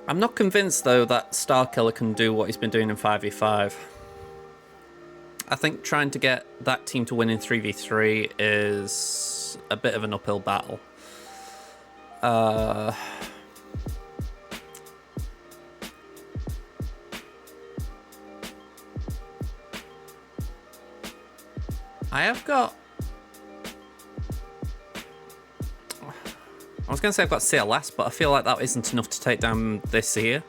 I'm not convinced, though, that Starkiller can do what he's been doing in 5v5. I think trying to get that team to win in 3v3 is a bit of an uphill battle. I have got... I was going to say I've got CLS, but I feel like that isn't enough to take down this here.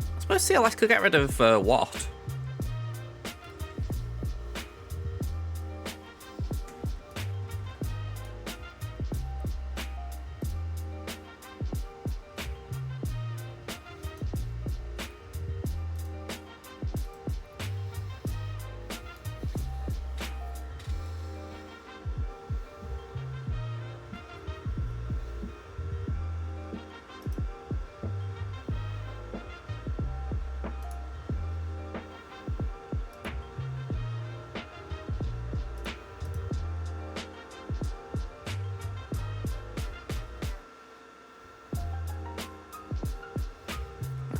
I suppose CLS could get rid of what?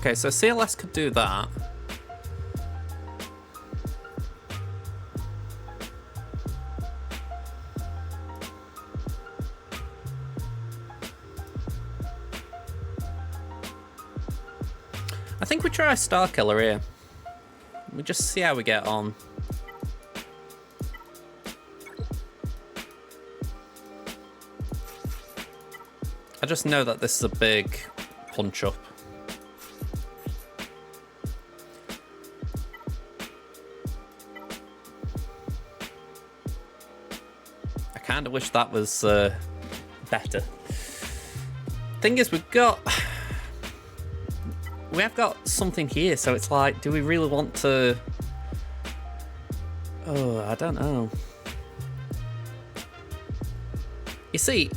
Okay, so CLS could do that. I think we try Star Killer here. We just see how we get on. I just know that this is a big punch up. I kind of wish that was better. Thing is, we have got something here, so it's like, do we really want to... Oh, I don't know. You see,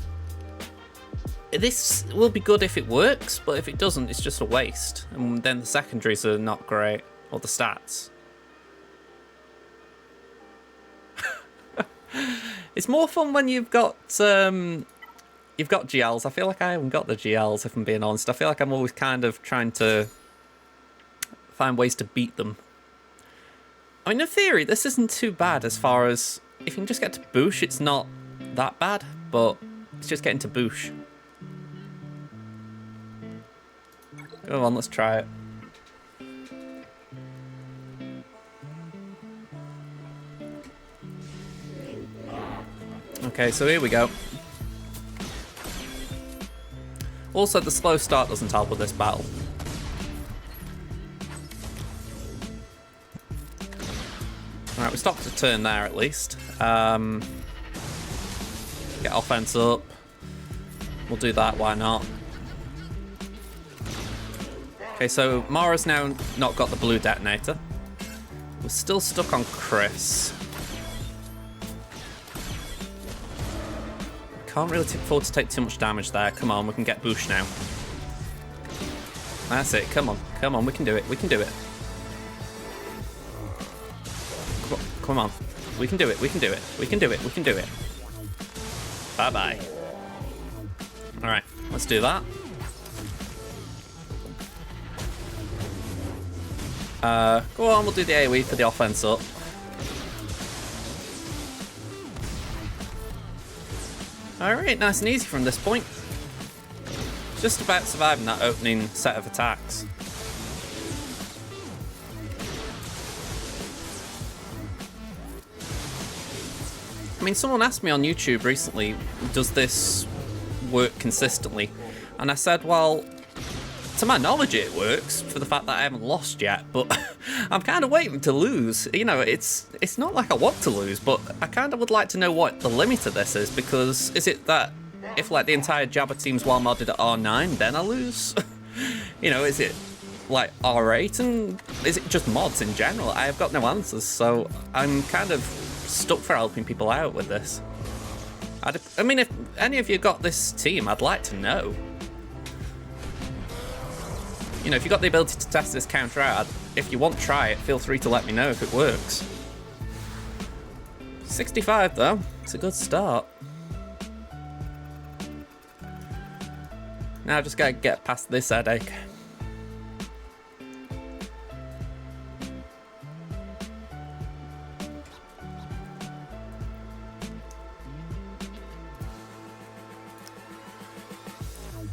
this will be good if it works, but if it doesn't, it's just a waste. And then the secondaries are not great, or the stats. It's more fun when you've got GLs. I feel like I haven't got the GLs, if I'm being honest. I feel like I'm always kind of trying to find ways to beat them. I mean, in theory, this isn't too bad as far as... If you can just get to Boosh, it's not that bad, but it's just getting to Boosh. Go on, let's try it. Okay, so here we go. Also, the slow start doesn't help with this battle. Alright, we stopped a turn there at least. Get offense up. We'll do that, why not? Okay, so Mara's now not got the blue detonator. We're still stuck on Chris. Can't really afford to take too much damage there. Come on, we can get Boosh now. That's it, come on, we can do it, we can do it. Come on, we can do it, we can do it, we can do it, we can do it. Bye-bye. Alright, let's do that. Go on, we'll do the AoE for the offense up. Alright, nice and easy from this point. Just about surviving that opening set of attacks. I mean, someone asked me on YouTube recently, does this work consistently? And I said, well, to my knowledge it works, for the fact that I haven't lost yet, but I'm kind of waiting to lose. You know, it's not like I want to lose, but I kind of would like to know what the limit of this is, because is it that if like the entire Jabba team's well modded at R9, then I lose? You know, is it like R8, and is it just mods in general? I have got no answers, so I'm kind of stuck for helping people out with this. I mean, if any of you got this team, I'd like to know. You know, if you've got the ability to test this counter out, if you want to try it, feel free to let me know if it works. 65 though, it's a good start. Now I just gotta get past this headache.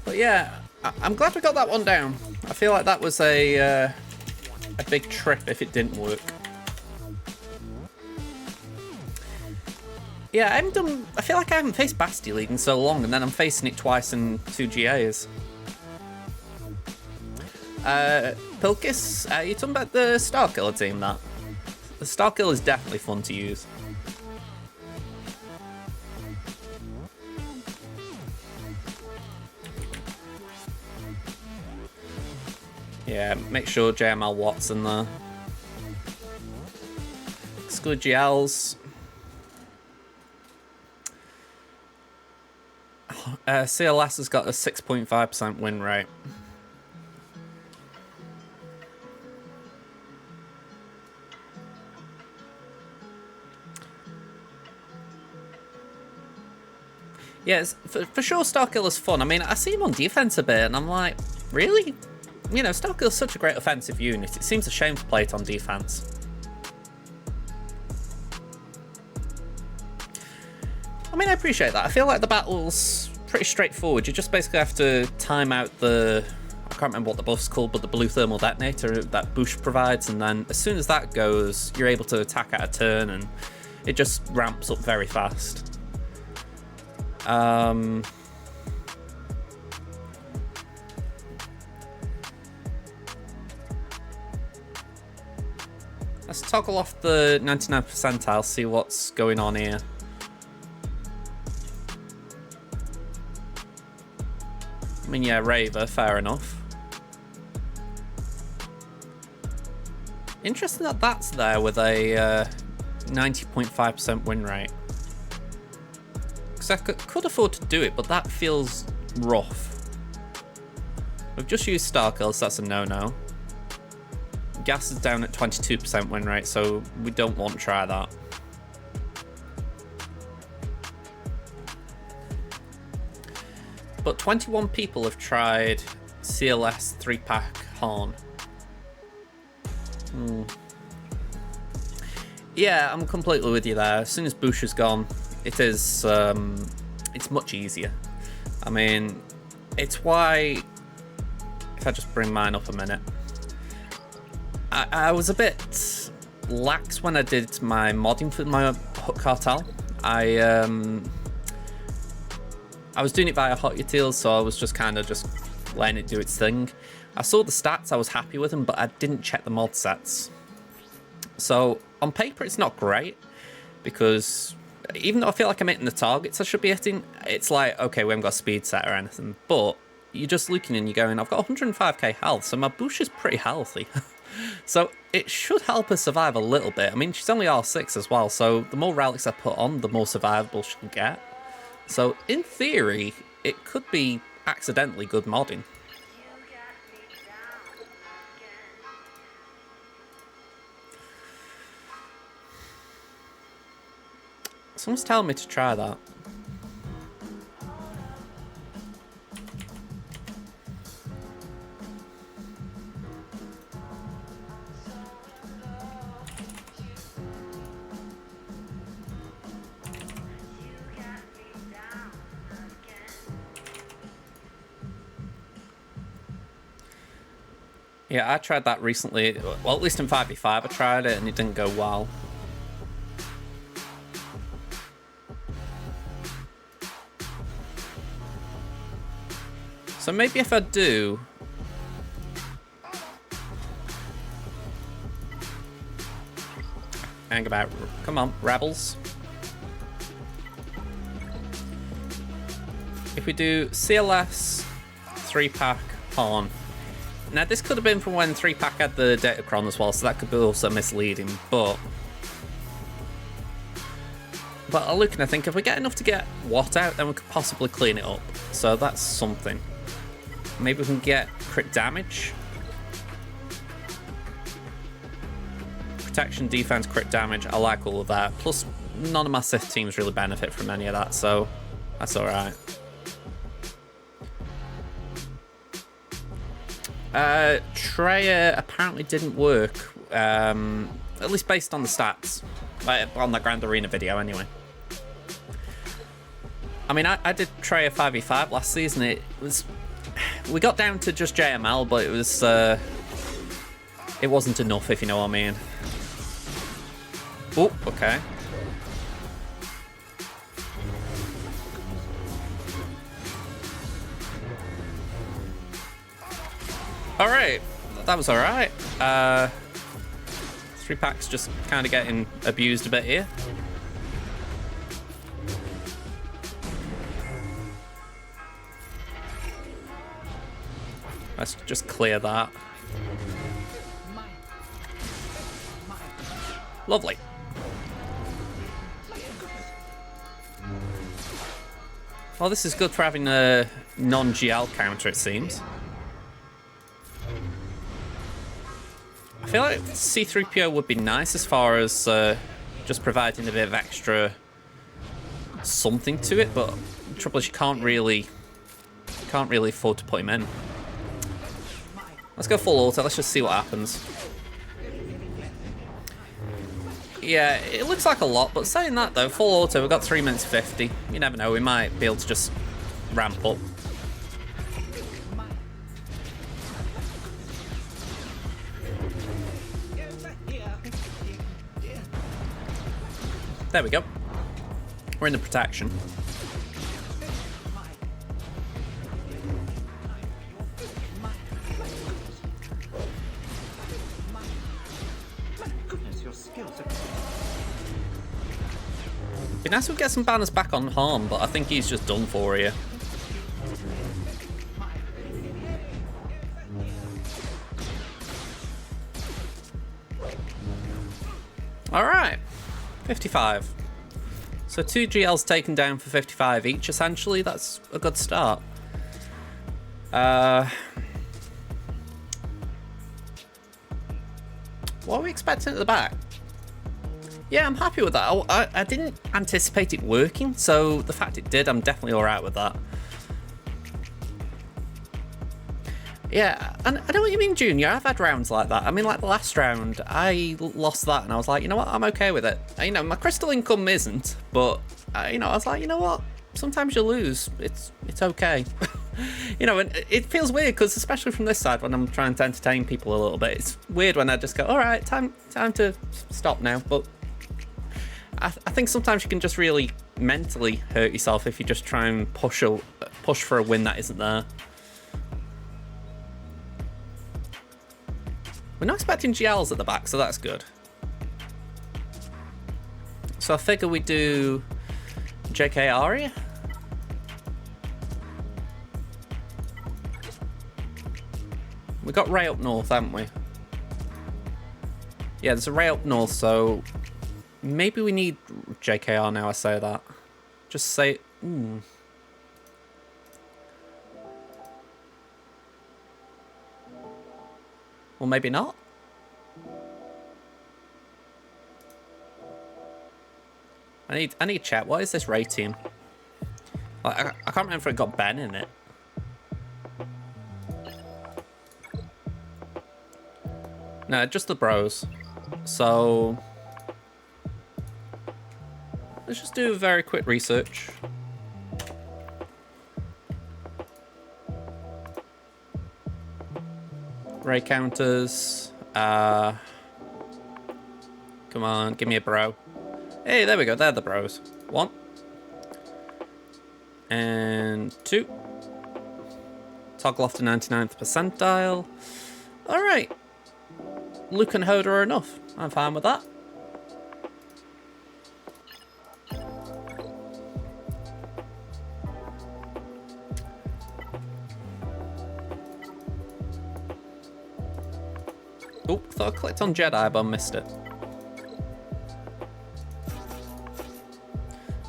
But yeah, I'm glad we got that one down. I feel like that was a big trip if it didn't work. Yeah, I feel like I haven't faced Basti League in so long, and then I'm facing it twice in 2 GAs. Pilkis, you talking about the Starkiller team, that? The Starkiller is definitely fun to use. Yeah, make sure JML Watt's in there. Exclude GLs. CLS has got a 6.5% win rate. Yeah, for sure Starkiller's fun. I mean, I see him on defense a bit, and I'm like, really? you know, Starkill's such a great offensive unit. It seems a shame to play it on defense. I mean, I appreciate that. I feel like the battle's pretty straightforward. You just basically have to time out the... I can't remember what the buff's called, but the blue thermal detonator that Bush provides, and then as soon as that goes, you're able to attack at a turn, and it just ramps up very fast. Let's toggle off the 99th percentile, see what's going on here. I mean, yeah, Raver, fair enough. Interesting that that's there with a 90.5% win rate. Because I could afford to do it, but that feels rough. We've just used Starkill, so that's a no-no. Gas is down at 22% win rate, so we don't want to try that. But 21 people have tried CLS 3-pack Horn. Yeah, I'm completely with you there. As soon as Bush is gone, it is it's much easier. I mean, it's why, if I just bring mine up a minute, I was a bit lax when I did my modding for my Hook Cartel. I was doing it via Hot Utils, so I was just kind of just letting it do its thing. I saw the stats, I was happy with them, but I didn't check the mod sets. So on paper, it's not great, because even though I feel like I'm hitting the targets I should be hitting, it's like, okay, we haven't got a speed set or anything, but you're just looking and you're going, I've got 105k health, so my Bush is pretty healthy. So it should help her survive a little bit. I mean, she's only R6 as well, so the more relics I put on, the more survivable she'll get. So in theory, it could be accidentally good modding. Someone's telling me to try that. Yeah, I tried that recently. Well, at least in 5v5 I tried it and it didn't go well. So maybe if I do... Hang about. Come on, rebels. If we do CLS 3-pack Pawn. Now, this could have been from when 3-pack had the Datacron as well, so that could be also misleading, but I look and I think if we get enough to get Watt out, then we could possibly clean it up. So that's something. Maybe we can get crit damage. Protection, defense, crit damage. I like all of that. Plus, none of my Sith teams really benefit from any of that, so that's alright. Treya apparently didn't work, at least based on the stats, on that Grand Arena video anyway. I mean, I did Treya 5v5 last season. It was, we got down to just JML, but it wasn't enough, if you know what I mean. Oh, okay. Alright, that was alright. 3-pack's just kind of getting abused a bit here. Let's just clear that. Lovely. Well, this is good for having a non-GL counter, it seems. I feel like C-3PO would be nice as far as just providing a bit of extra something to it, but the trouble is you can't really afford to put him in. Let's go full auto. Let's just see what happens. Yeah, it looks like a lot, but saying that though, full auto, we've got 3 minutes 50. You never know, we might be able to just ramp up. There we go. We're in the protection. Be nice if we get some banners back on Harm, but I think he's just done for you. Alright, 55. So 2 GLs taken down for 55 each, essentially. That's a good start. What are we expecting at the back? Yeah, I'm happy with that. I didn't anticipate it working, so the fact it did, I'm definitely alright with that. Yeah, and I know what you mean, Junior. I've had rounds like that. I mean, like the last round, I lost that, and I was like, you know what, I'm okay with it. You know, my crystal income isn't, but, you know, I was like, you know what, sometimes you lose. It's okay. You know, and it feels weird, because especially from this side, when I'm trying to entertain people a little bit, it's weird when I just go, all right, time to stop now, but I think sometimes you can just really mentally hurt yourself if you just try and push for a win that isn't there. We're not expecting GLs at the back, so that's good. So I figure we do JK Aria. We got Ray up north, haven't we? Yeah, there's a Ray up north, so maybe we need JKR now I say that. Just say, Well, maybe not. I need chat. What is this Ray team? I can't remember if it got Ben in it. No, just the bros. So let's just do a very quick research. Ray counters. Come on, give me a bro. Hey, there we go. They're the bros. 1 and 2. Toggle off to 99th percentile. All right. Luke and Hoda are enough. I'm fine with that. Oh, thought I clicked on Jedi, but I missed it.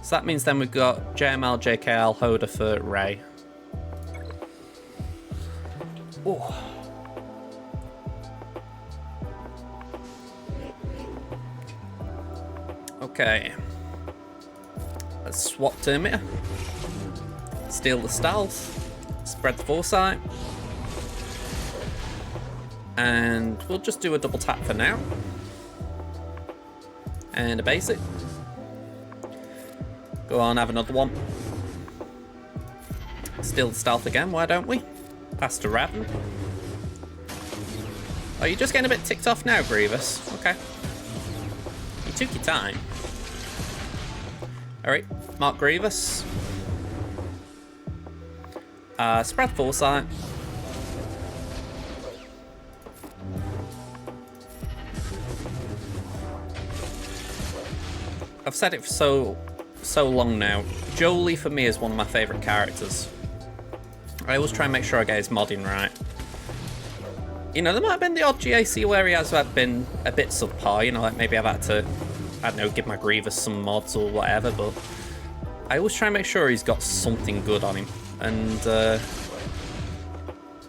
So that means then we've got JML, JKL, Hoda for Ray. Oh. Okay. Let's swap Terminator. Steal the stealth. Spread the foresight. And we'll just do a double tap for now. And a basic. Go on, have another one. Steal the stealth again, why don't we? Pass to Raven. Oh, you're just getting a bit ticked off now, Grievous. Okay. You took your time. Alright, Mark Grievous. Spread foresight. I've said it for so long now. Jolie for me is one of my favourite characters. I always try and make sure I get his modding right. You know, there might have been the odd GAC where he has been a bit subpar, you know, like maybe I've had to, I don't know, give my Grievous some mods or whatever, but I always try and make sure he's got something good on him. And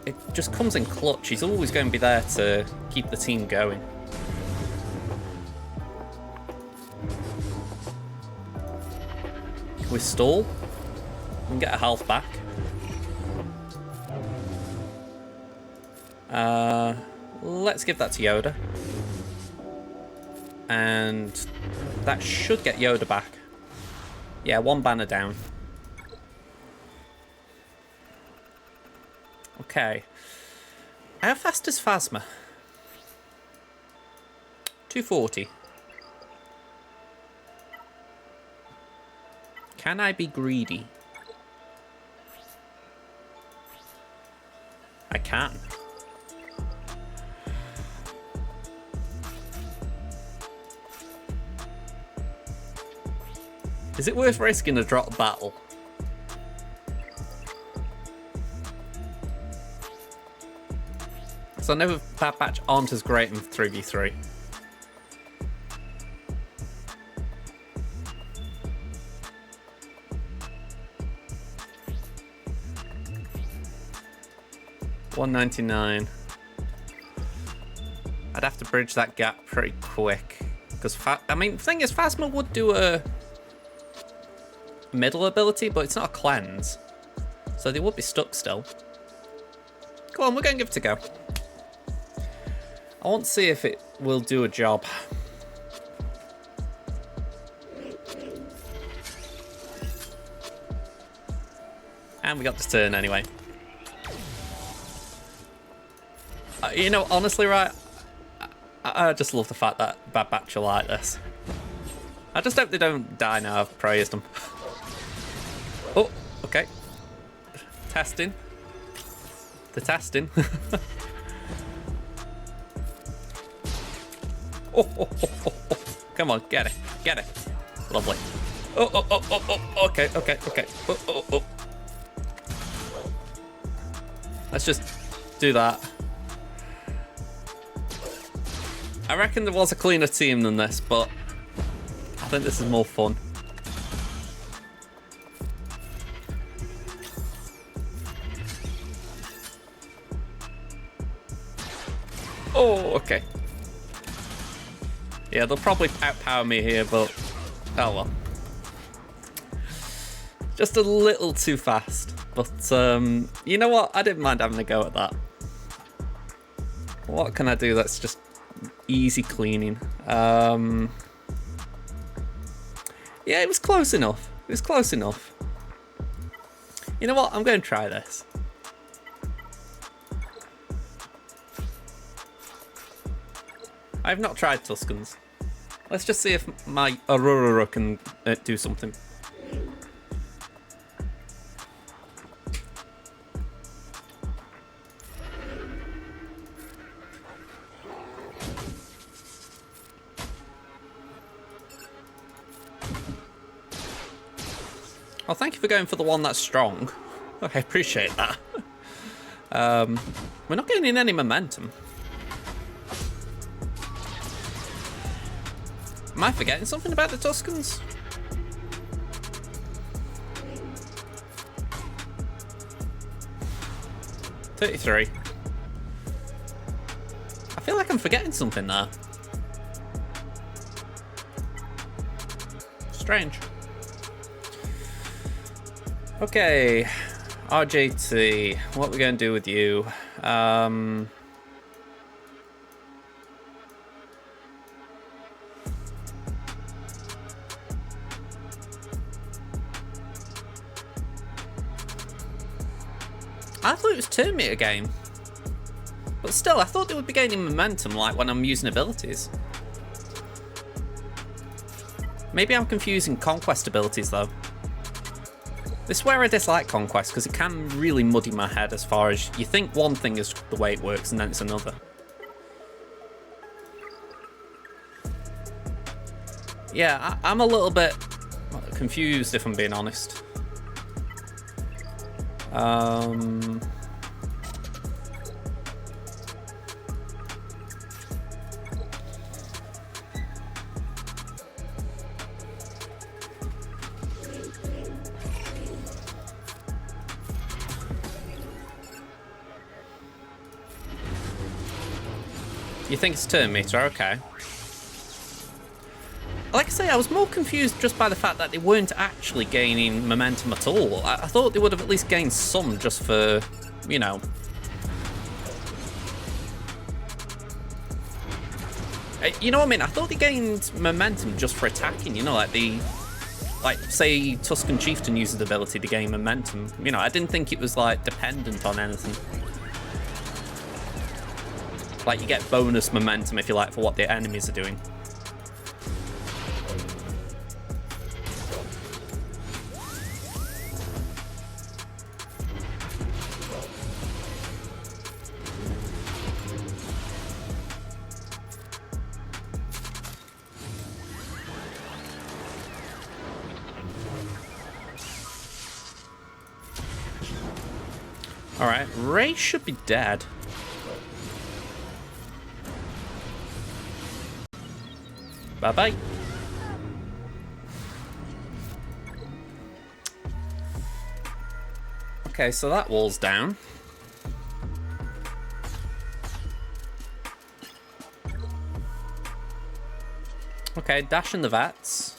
it just comes in clutch. He's always going to be there to keep the team going. We stall and get a health back. Let's give that to Yoda. And that should get Yoda back. Yeah, one banner down. Okay. How fast is Phasma? 240. Can I be greedy? I can. Is it worth risking a drop battle? So I know Bad Batch aren't as great in 3v3. $199. I'd have to bridge that gap pretty quick. Because, I mean, the thing is, Phasma would do a middle ability, but it's not a cleanse. So they would be stuck still. Go on, we're going to give it a go. I want to see if it will do a job. And we got this turn anyway. You know, honestly, right, I just love the fact that Bad Batch are like this. I just hope they don't die now I've praised them. Oh, okay. Testing. The testing. Oh. Come on, get it. Get it. Lovely. Oh. Okay. Oh. Let's just do that. I reckon there was a cleaner team than this, but I think this is more fun. Oh, okay. Yeah, they'll probably outpower me here, but oh well. Just a little too fast, but you know what? I didn't mind having a go at that. What can I do that's just easy cleaning? Yeah, it was close enough. It was close enough. You know what? I'm going to try this. I've not tried Tuskens. Let's just see if my Aurora can do something. Well, thank you for going for the one that's strong. I appreciate that. We're not getting any momentum. Am I forgetting something about the Tuskens? $33. I feel like I'm forgetting something there. Strange. Okay, RJT, what are we going to do with you? I thought it was turn meter game. But still, I thought they would be gaining momentum like when I'm using abilities. Maybe I'm confusing conquest abilities though. This is where I dislike conquest, because it can really muddy my head as far as you think one thing is the way it works and then it's another. Yeah, I'm a little bit confused if I'm being honest. You think it's turn meter? Okay. Like I say, I was more confused just by the fact that they weren't actually gaining momentum at all. I thought they would have at least gained some just for, you know, You know what I mean? I thought they gained momentum just for attacking, you know, like say Tuscan Chieftain uses the ability to gain momentum. You know, I didn't think it was like dependent on anything. Like you get bonus momentum if you like for what the enemies are doing. Alright, Ray should be dead. Bye-bye. Okay, so that wall's down. Okay, Dash in the Vats.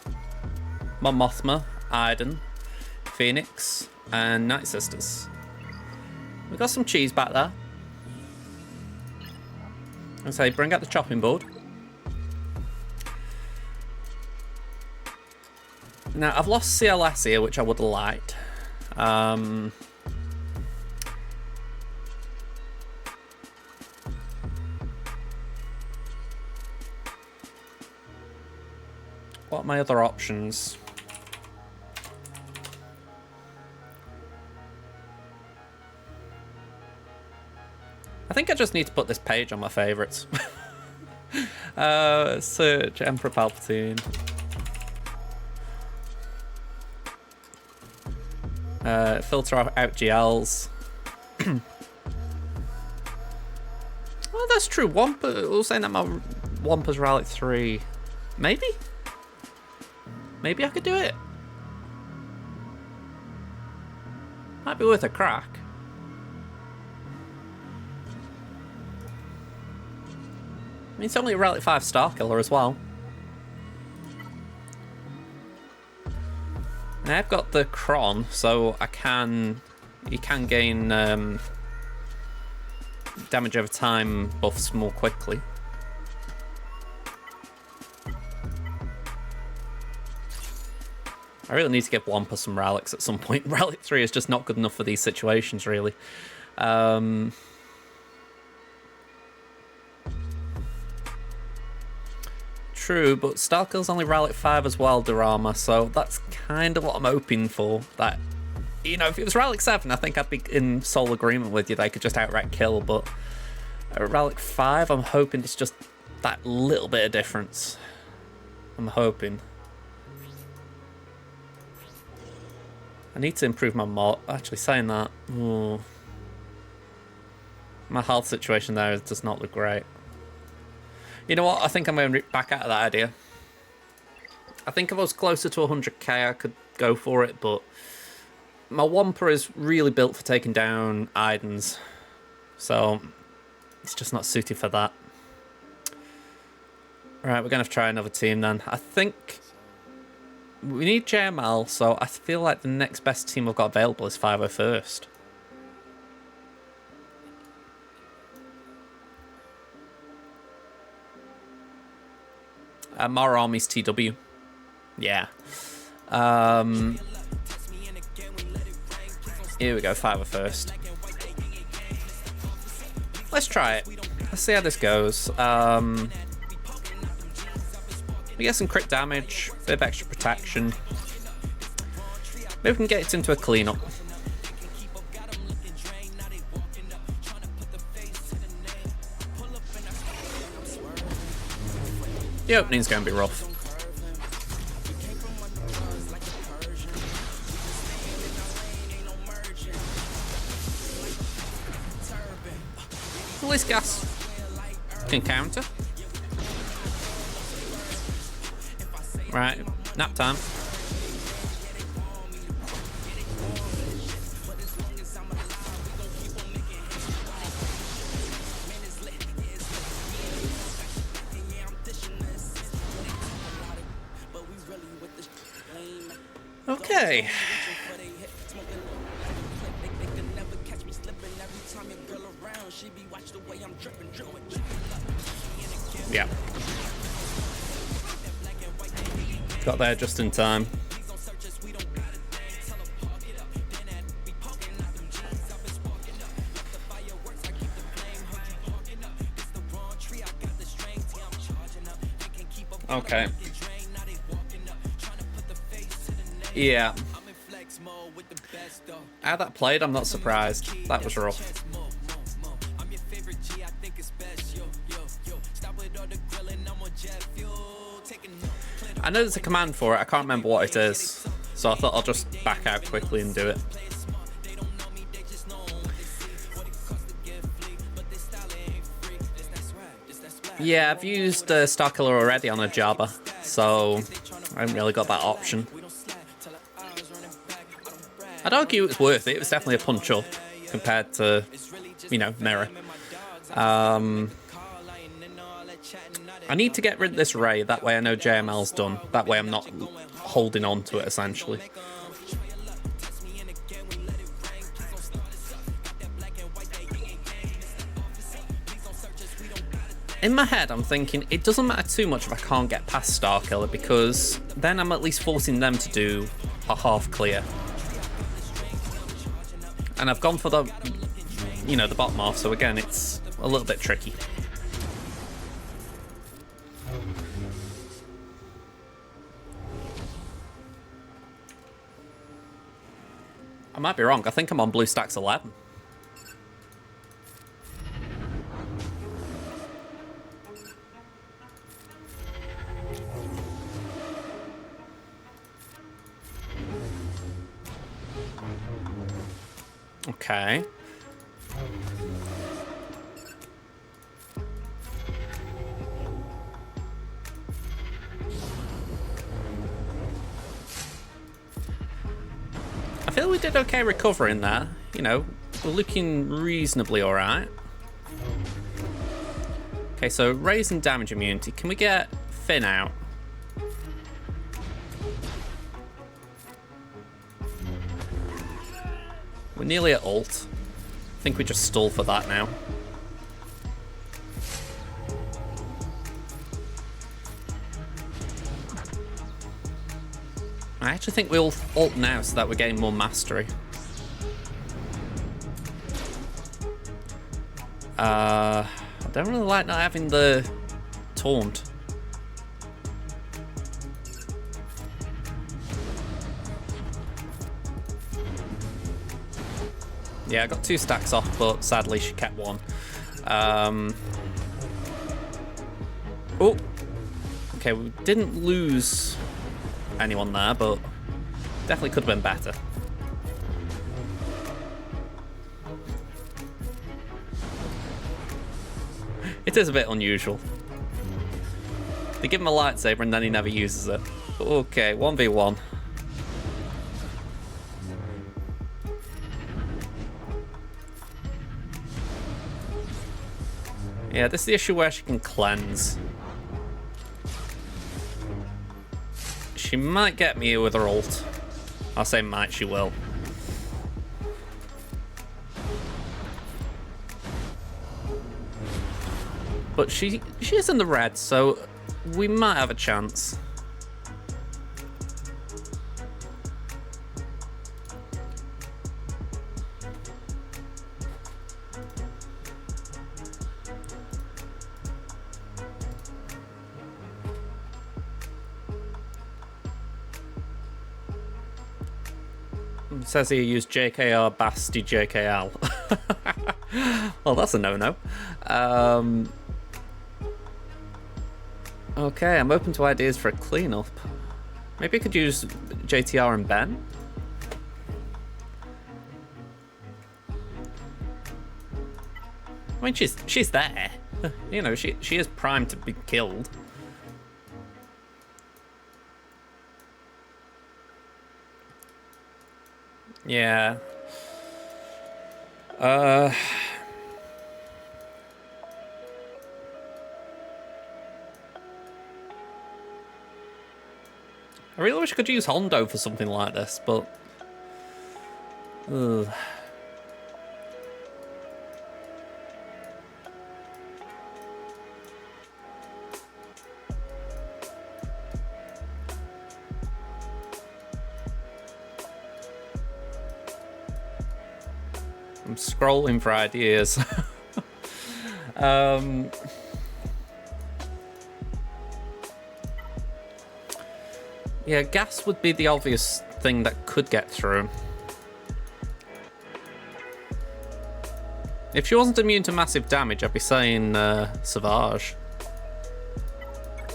Mon Mothma, Iden, Phoenix, and Night Sisters. We got some cheese back there. I say, bring out the chopping board. Now, I've lost CLS here, which I would have liked. What are my other options? I think I just need to put this page on my favourites. Search Emperor Palpatine. Filter out GLs. Oh, that's true. Wampa. I was saying that my Wampa's Relic 3. Maybe? Maybe I could do it. Might be worth a crack. I mean, it's only a Relic 5 Star Killer as well. And I've got the Kron, so I can... You can gain damage over time buffs more quickly. I really need to give Wampa some relics at some point. Relic 3 is just not good enough for these situations, really. True, but Starkill's only Relic 5 as well, Dorama, so that's kind of what I'm hoping for. That, you know, if it was Relic 7, I think I'd be in sole agreement with you. They could just outright kill, but at Relic 5, I'm hoping it's just that little bit of difference. I'm hoping. I need to improve my mod. Actually, saying that, my health situation there does not look great. You know what? I think I'm going to back out of that idea. I think if I was closer to 100k, I could go for it, but my Wampa is really built for taking down Idens, so it's just not suited for that. Alright, we're going to have to try another team then. I think we need JML, so I feel like the next best team we've got available is 501st. Mara Army's TW. Yeah. Here we go, 501st. Let's try it. Let's see how this goes. We get some crit damage, a bit of extra protection. Maybe we can get it into a cleanup. The opening's going to be rough. At least gas can counter. Right, nap time. Okay. Yeah. Got there just in time. Okay. Yeah. How that played, I'm not surprised. That was rough. I know there's a command for it, I can't remember what it is. So I thought I'll just back out quickly and do it. Yeah, I've used Starkiller already on a Jabba, so I haven't really got that option. I'd argue it's worth it. It was definitely a punch up compared to, you know, Mirror. I need to get rid of this Ray, that way I know JML's done. That way I'm not holding on to it, essentially. In my head, I'm thinking, it doesn't matter too much if I can't get past Starkiller, because then I'm at least forcing them to do a half clear. And I've gone for the, you know, the bottom half, so again, it's a little bit tricky. I might be wrong, I think I'm on blue stacks 11. Okay. I feel we did okay recovering there. You know, we're looking reasonably alright. Okay, so raising damage immunity. Can we get Finn out? We're nearly at ult. I think we just stall for that now. I actually think we'll ult now so that we're getting more mastery. I don't really like not having the taunt. Yeah, I got 2 stacks off, but sadly she kept 1. Oh! Okay, we didn't lose anyone there, but definitely could have been better. It is a bit unusual. They give him a lightsaber and then he never uses it. Okay, 1v1. Yeah, this is the issue where she can cleanse. She might get me with her ult. I'll say might, she will. But she is in the red, so we might have a chance. It says here use JKR Basti JKL. Well, that's a no-no. Okay, I'm open to ideas for a cleanup. Maybe I could use JTR and Ben. I mean, she's there. You know, she is primed to be killed. Yeah. I really wish I could use Hondo for something like this, but... Ugh. I'm scrolling for ideas. Yeah, gas would be the obvious thing that could get through. If she wasn't immune to massive damage, I'd be saying SWGOH.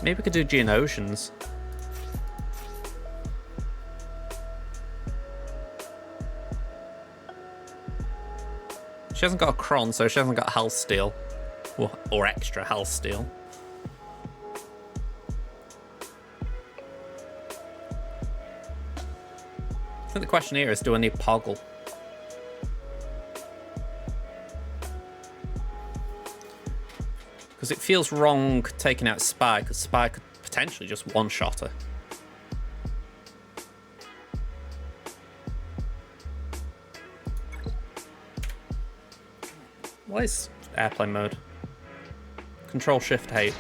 Maybe we could do Geonosians. She hasn't got a Cron, so she hasn't got Health Steal. Or extra Health Steal. I think the question here is, do I need Poggle? Because it feels wrong taking out Spy, because Spy could potentially just one-shot her. What is airplane mode? Control-Shift-H.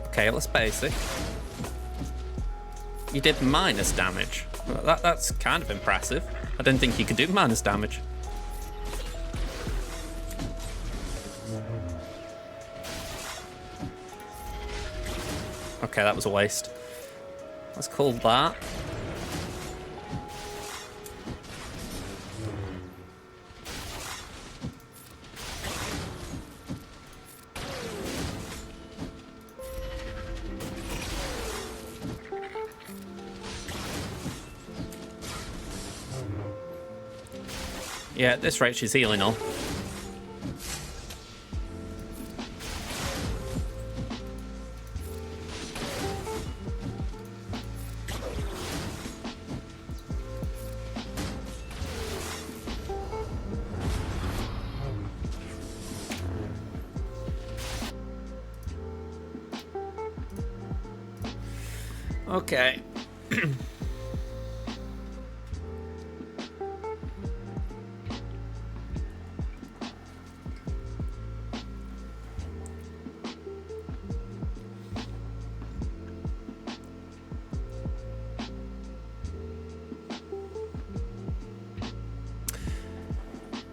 Okay, let's basic. You did minus damage. That's kind of impressive. I didn't think you could do minus damage. Okay, that was a waste. Let's call that. Yeah, at this rate she's healing on. Okay.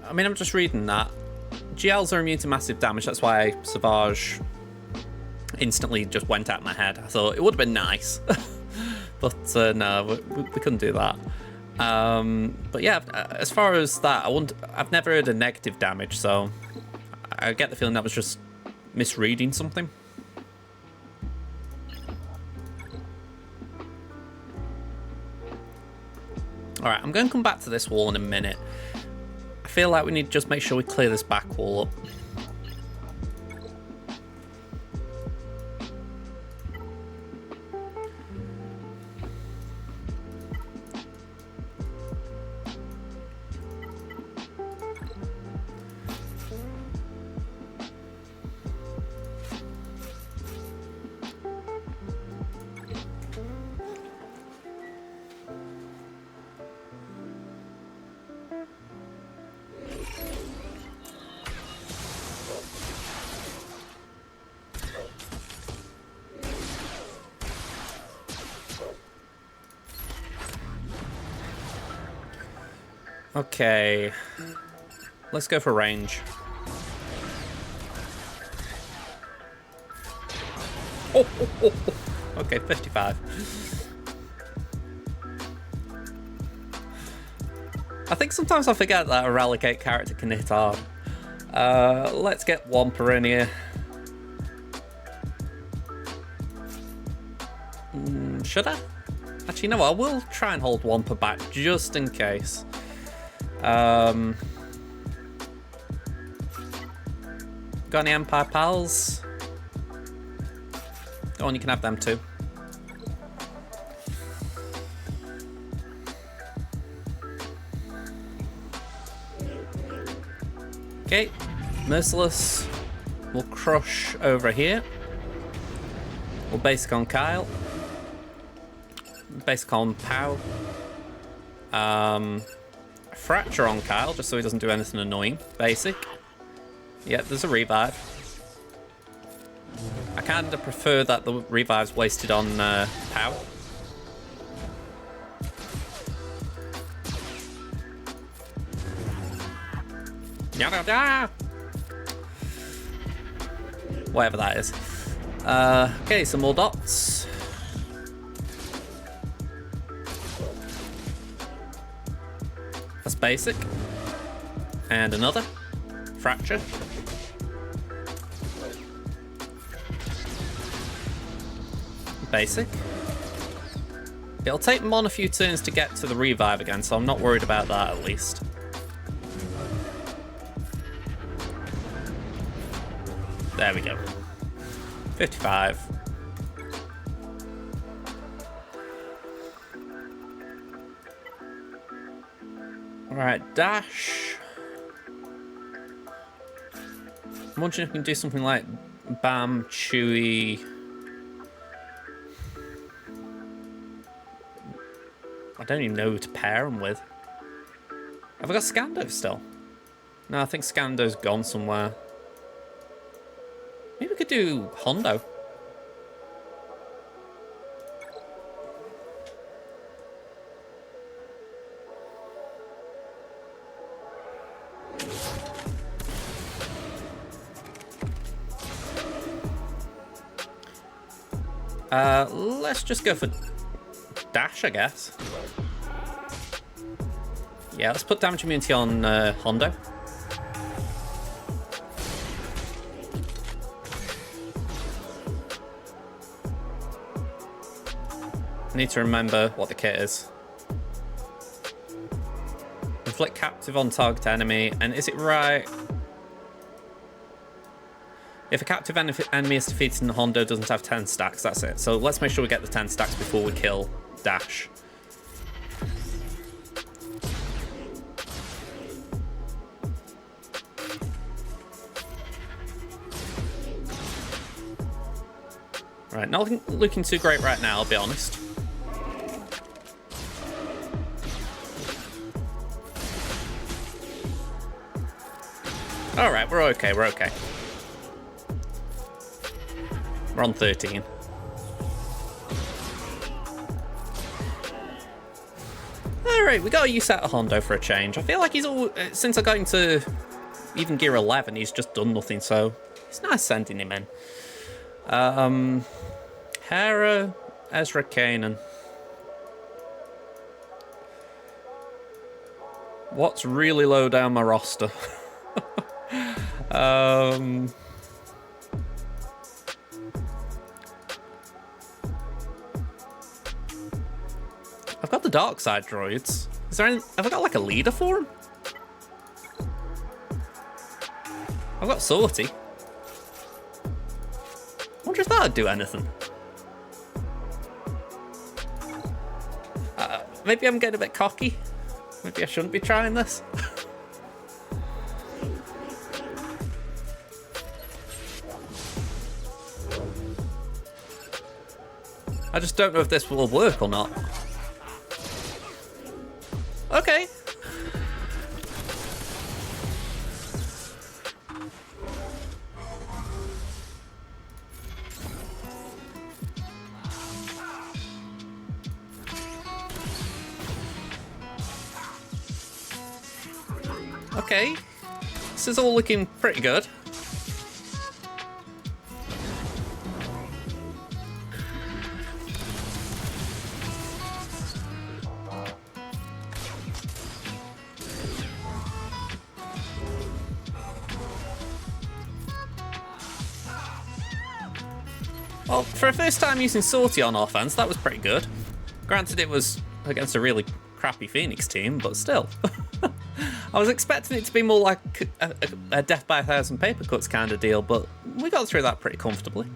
I mean, I'm just reading that. GLs are immune to massive damage, that's why SWGOH instantly just went out of my head. I thought it would have been nice. But no, we couldn't do that. But yeah, as far as that, I've never heard of negative damage, so I get the feeling that was just misreading something. Alright, I'm going to come back to this wall in a minute. I feel like we need to just make sure we clear this back wall up. Okay, let's go for range. Oh. Okay, 55. I think sometimes I forget that a Relicate character can hit hard. Let's get Wampa in here. Should I? Actually, no, I will try and hold Wampa back just in case. Got any Empire pals? Go on, you can have them too. Okay, Merciless. We'll crush over here. We'll basic on Kyle. Basic on Pow. Fracture on Kyle, just so he doesn't do anything annoying. Basic. Yeah, there's a revive. I kind of prefer that the revive's wasted on power. Whatever that is. Okay, some more dots. That's basic. And another. Fracture. Basic. It'll take Mon a few turns to get to the revive again, so I'm not worried about that at least. There we go. 55. Alright, dash. I'm wondering if we can do something like Bam, Chewy. I don't even know who to pair them with. Have I got Scando still? No, I think Scando's gone somewhere. Maybe we could do Hondo. Let's just go for dash, I guess. Yeah, let's put damage immunity on Hondo. I need to remember what the kit is. Inflict captive on target enemy, and is it right? If a captive enemy is defeated and Hondo doesn't have 10 stacks, that's it. So let's make sure we get the 10 stacks before we kill Dash. Right, not looking too great right now, I'll be honest. Alright, we're okay, we're okay. We're on 13. Alright, we got a use out of Hondo for a change. I feel like he's all... since I got into even gear 11, he's just done nothing, so it's nice sending him in. Hera, Ezra, Kanan. What's really low down my roster? I've got the dark side droids. Is there any, have I got like a leader for them? I've got Sortie. Wonder if that'd do anything. Maybe I'm getting a bit cocky. Maybe I shouldn't be trying this. I just don't know if this will work or not. Okay. Okay. This is all looking pretty good. Well, for a first time using Sortie on offense, that was pretty good. Granted, it was against a really crappy Phoenix team, but still. I was expecting it to be more like a death by 1,000 paper cuts kind of deal, but we got through that pretty comfortably.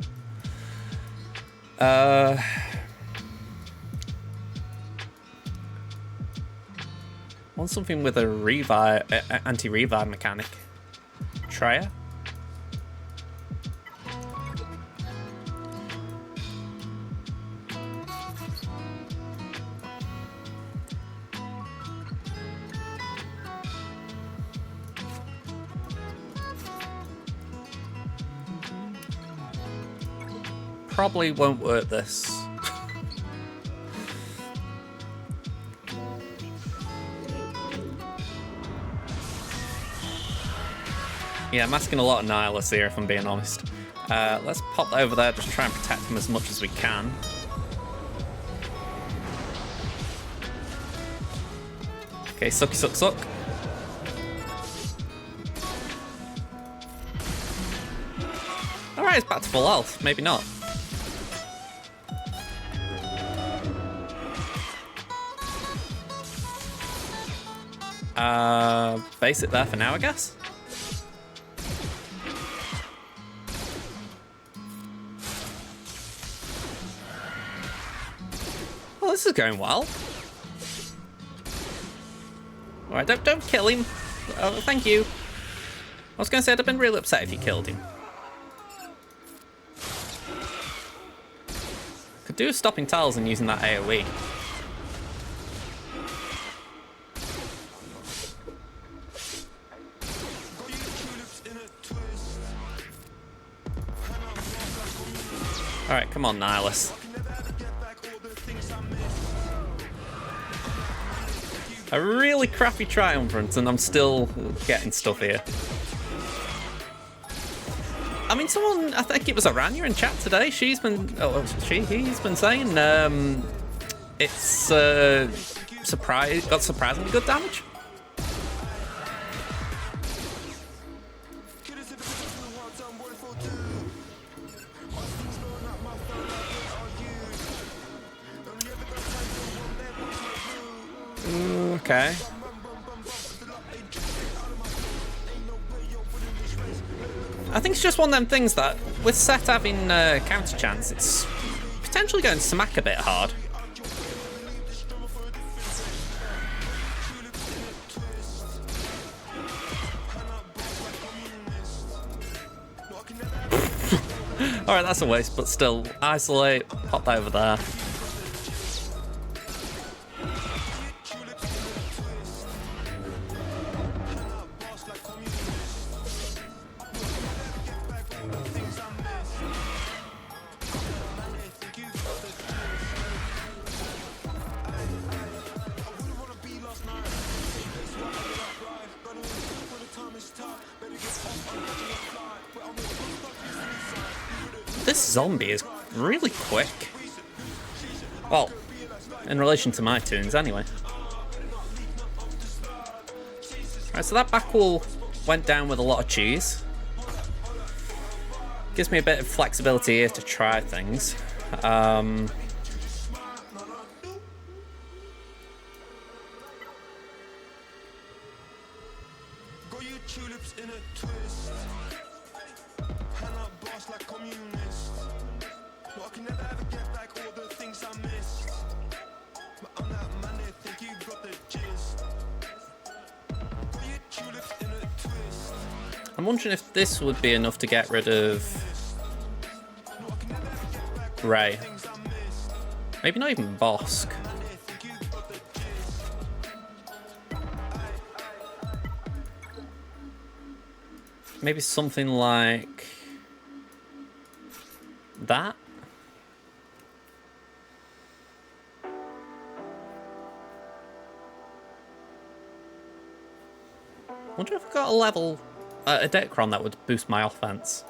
Want something with a revive, anti-revive mechanic. Treya? probably won't work this. Yeah, I'm asking a lot of Nihilus here, if I'm being honest. Let's pop that over there, just try and protect him as much as we can. Okay, sucky suck suck. Alright, it's back to full health. Maybe not. Base it there for now, I guess. Well, this is going well. Alright, don't kill him. Oh, thank you. I was going to say I'd have been really upset if you killed him. Could do with stopping tiles and using that AoE. Alright, come on, Nihilus. A really crappy Triumphant, and I'm still getting stuff here. I mean, someone, I think it was Aranya in chat today, he's been saying it's got surprisingly good damage. Okay. I think it's just one of them things that, with Set having counter chance, it's potentially going to smack a bit hard. Alright, that's a waste, but still, isolate, pop that over there. This zombie is really quick. Well, in relation to my tunes anyway. Right, so that back wall went down with a lot of cheese. Gives me a bit of flexibility here to try things. I'm wondering if this would be enough to get rid of Ray. Maybe not even Bosk. Maybe something like that. Wonder if I've got a level, a Decron that would boost my offense.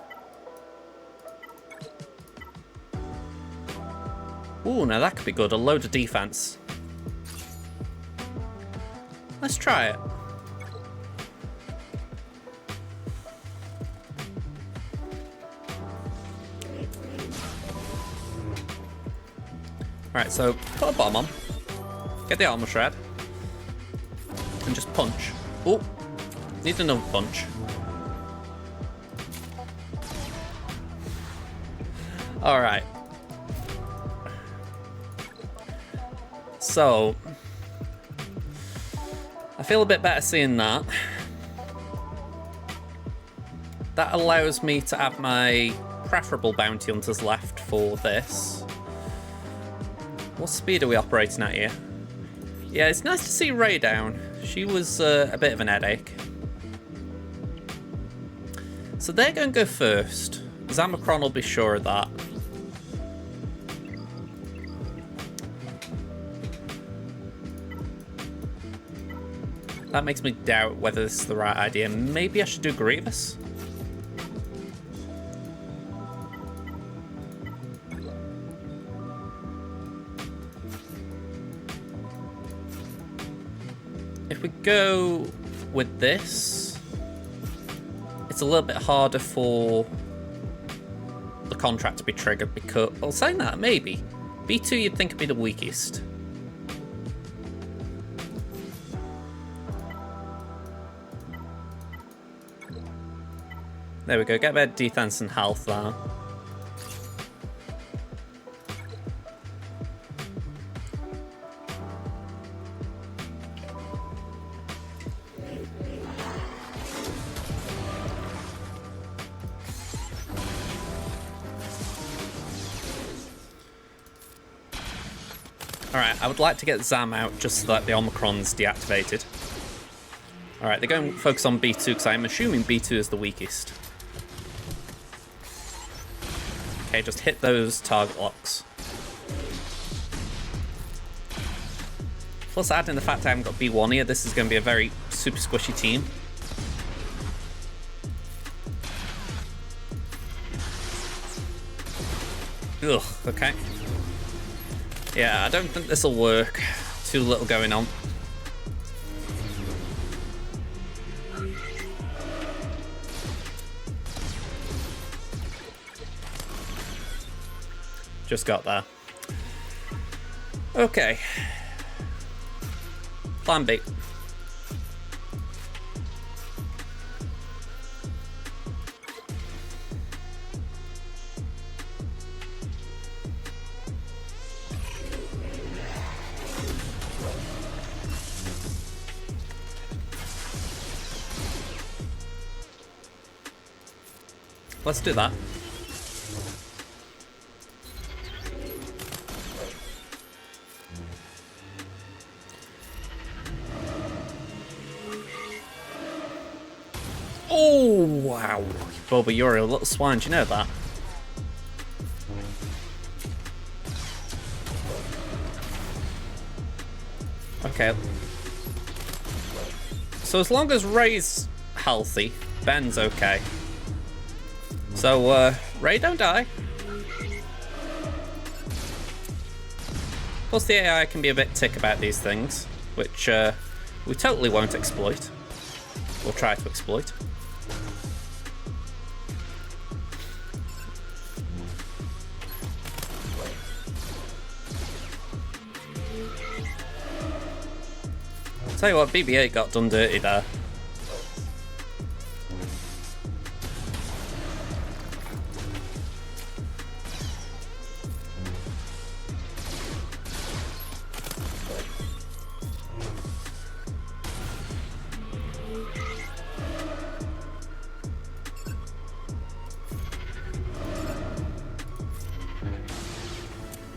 Ooh, now that could be good. A load of defense. Let's try it. Alright, so put a bomb on. Get the armor shred. And just punch. Oh, need another punch. Alright. So, I feel a bit better seeing that. That allows me to have my preferable bounty hunters left for this. What speed are we operating at here? Yeah, it's nice to see Ray down. She was a bit of an headache. So they're going to go first. Zamacron will be sure of that. That makes me doubt whether this is the right idea. Maybe I should do Grievous? If we go with this, it's a little bit harder for the contract to be triggered because, well, saying that, maybe. B2 you'd think would be the weakest. There we go, get a bit of defense and health there. Alright, I would like to get Zam out just so that the Omicron's deactivated. Alright, they're going to focus on B2 because I'm assuming B2 is the weakest. Okay, just hit those target locks. Plus, adding the fact I haven't got B1 here, this is going to be a very super squishy team. Ugh, okay. Yeah, I don't think this will work. Too little going on. Just got there. Okay. Plan B. Let's do that. Oh, wow. Boba, you're a little swine, do you know that? Okay. So as long as Ray's healthy, Ben's okay. So, Ray, don't die. Plus, the AI can be a bit tick about these things, which we totally won't exploit. We'll try to exploit. Tell you what, BB-8 got done dirty there.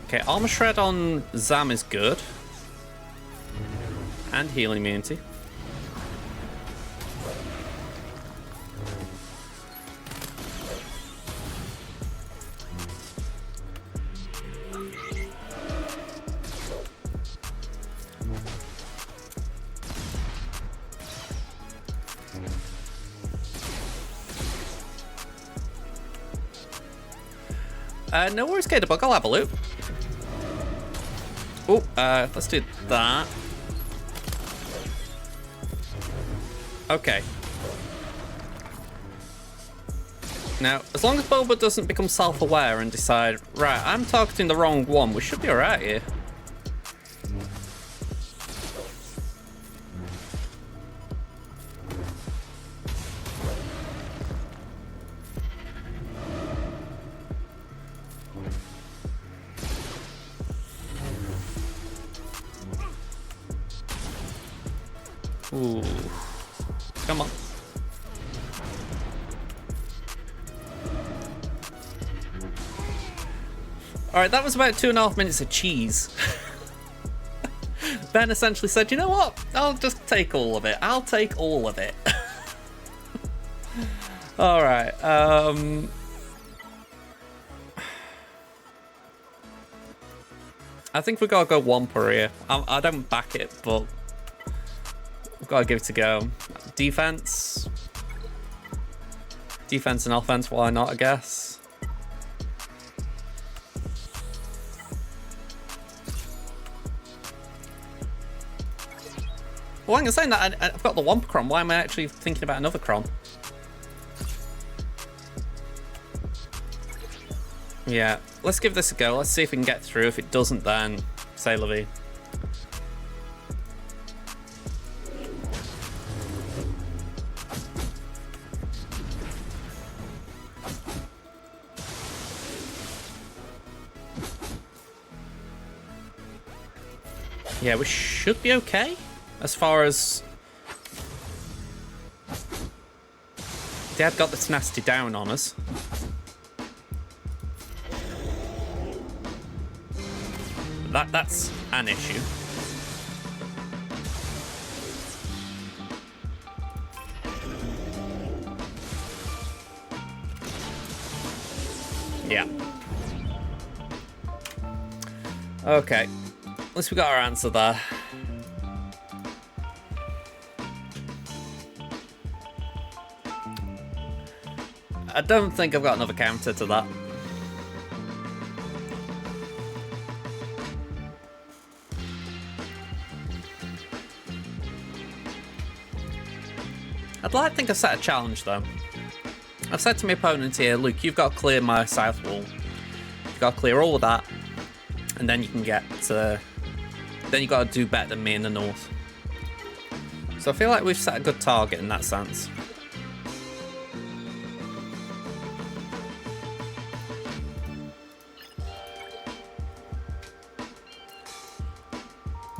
Okay, Armor Shred on Zam is good. And healing immunity. No worries, K-Debug, I'll have a loop. Oh, let's do that. Okay. Now, as long as Boba doesn't become self-aware and decide, right, I'm targeting the wrong one, we should be alright here. Ooh. Come on. Alright, that was about 2.5 minutes of cheese. Ben essentially said, you know what? I'll just take all of it. I'll take all of it. Alright, I think we gotta go Wampa here. I don't back it, but We've got to give it a go. Defense. Defense and offense, why not, I guess. Well, I'm saying that I've got the Womp Cron. Why am I actually thinking about another Cron? Yeah, let's give this a go. Let's see if we can get through. If it doesn't, then say la vie. Yeah, we should be okay as far as they had got the tenacity down on us. That's an issue. Yeah. Okay. At least we got our answer there. I don't think I've got another counter to that. I'd like to think I've set a challenge though. I've said to my opponent here, Luke, you've got to clear my south wall. You've got to clear all of that, and then you can get then you've got to do better than me in the north. So I feel like we've set a good target in that sense.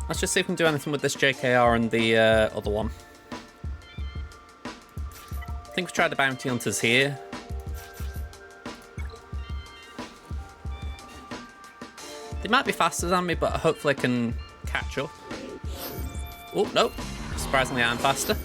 Let's just see if we can do anything with this JKR and the other one. I think we've tried the bounty hunters here. They might be faster than me, but hopefully I can catch up. Oh, nope. Surprisingly, I'm faster.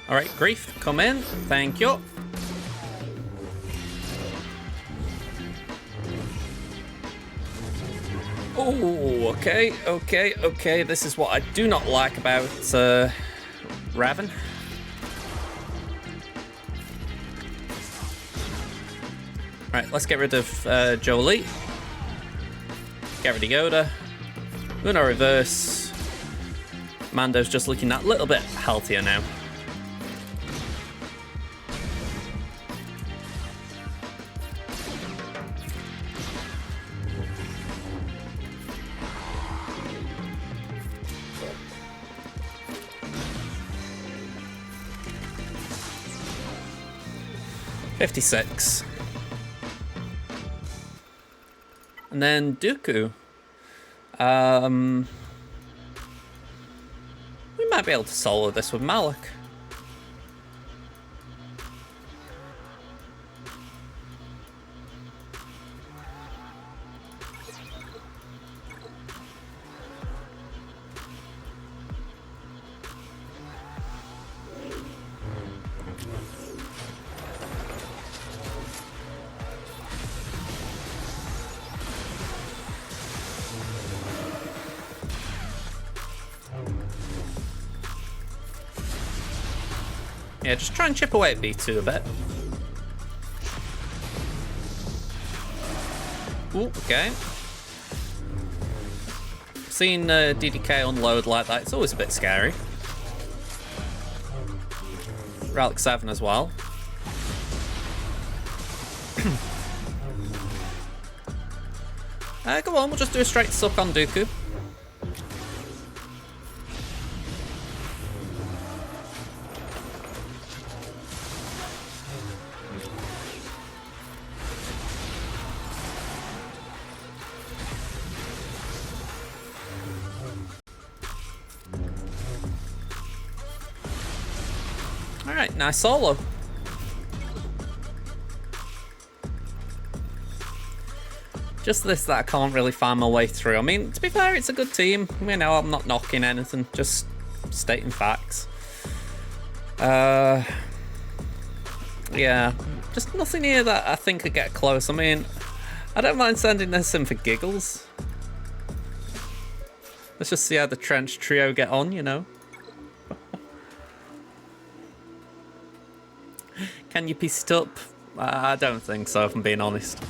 All right, Grief, come in. Thank you. Oh, okay. This is what I do not like about Raven. Right, let's get rid of Jolie. Get rid of Yoda. Uno reverse. Mando's just looking that little bit healthier now. $56. And then Dooku. We might be able to solo this with Malik. Yeah, just try and chip away at B2 a bit. Ooh, okay. Seeing DDK unload like that, it's always a bit scary. Relic 7 as well. Go on, we'll just do a straight suck on Dooku. Alright, nice solo. Just this that I can't really find my way through. I mean, to be fair, it's a good team. You know, I'm not knocking anything. Just stating facts. Yeah, just nothing here that I think could get close. I mean, I don't mind sending this in for giggles. Let's just see how the Trench Trio get on, you know. Can you piece it up? I don't think so, if I'm being honest.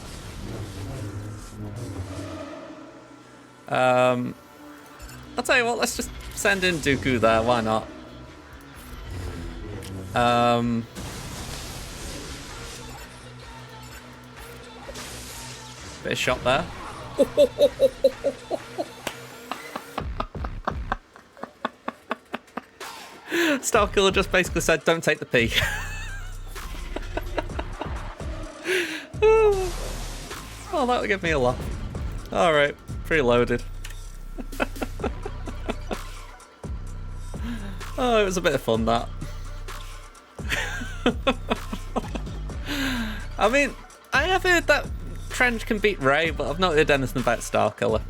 I'll tell you what, let's just send in Dooku there, why not? Bit of shot there. Starkiller just basically said, don't take the P. Oh, that would give me a laugh. Alright, preloaded. Oh, it was a bit of fun, that. I mean, I have heard that Trench can beat Rey, but I've not heard anything about Starkiller.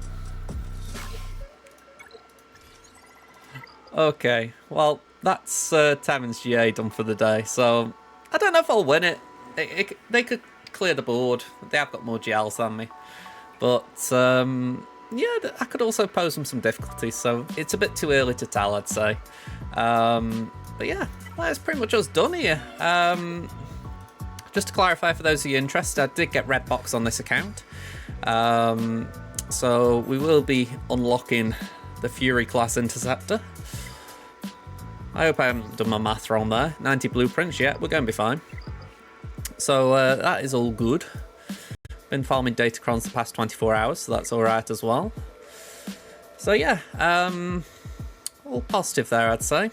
Okay, well, that's Temmin's GA done for the day, so I don't know if I'll win it. They could clear the board. They have got more GLs than me. But, yeah, I could also pose them some difficulties, so it's a bit too early to tell, I'd say. But yeah, that's pretty much us done here. Just to clarify for those of you interested, I did get red box on this account. So we will be unlocking the Fury class Interceptor. I hope I haven't done my math wrong there. 90 blueprints, yeah, we're going to be fine. So that is all good. Been farming Datacrons the past 24 hours, so that's alright as well. So yeah, all positive there, I'd say.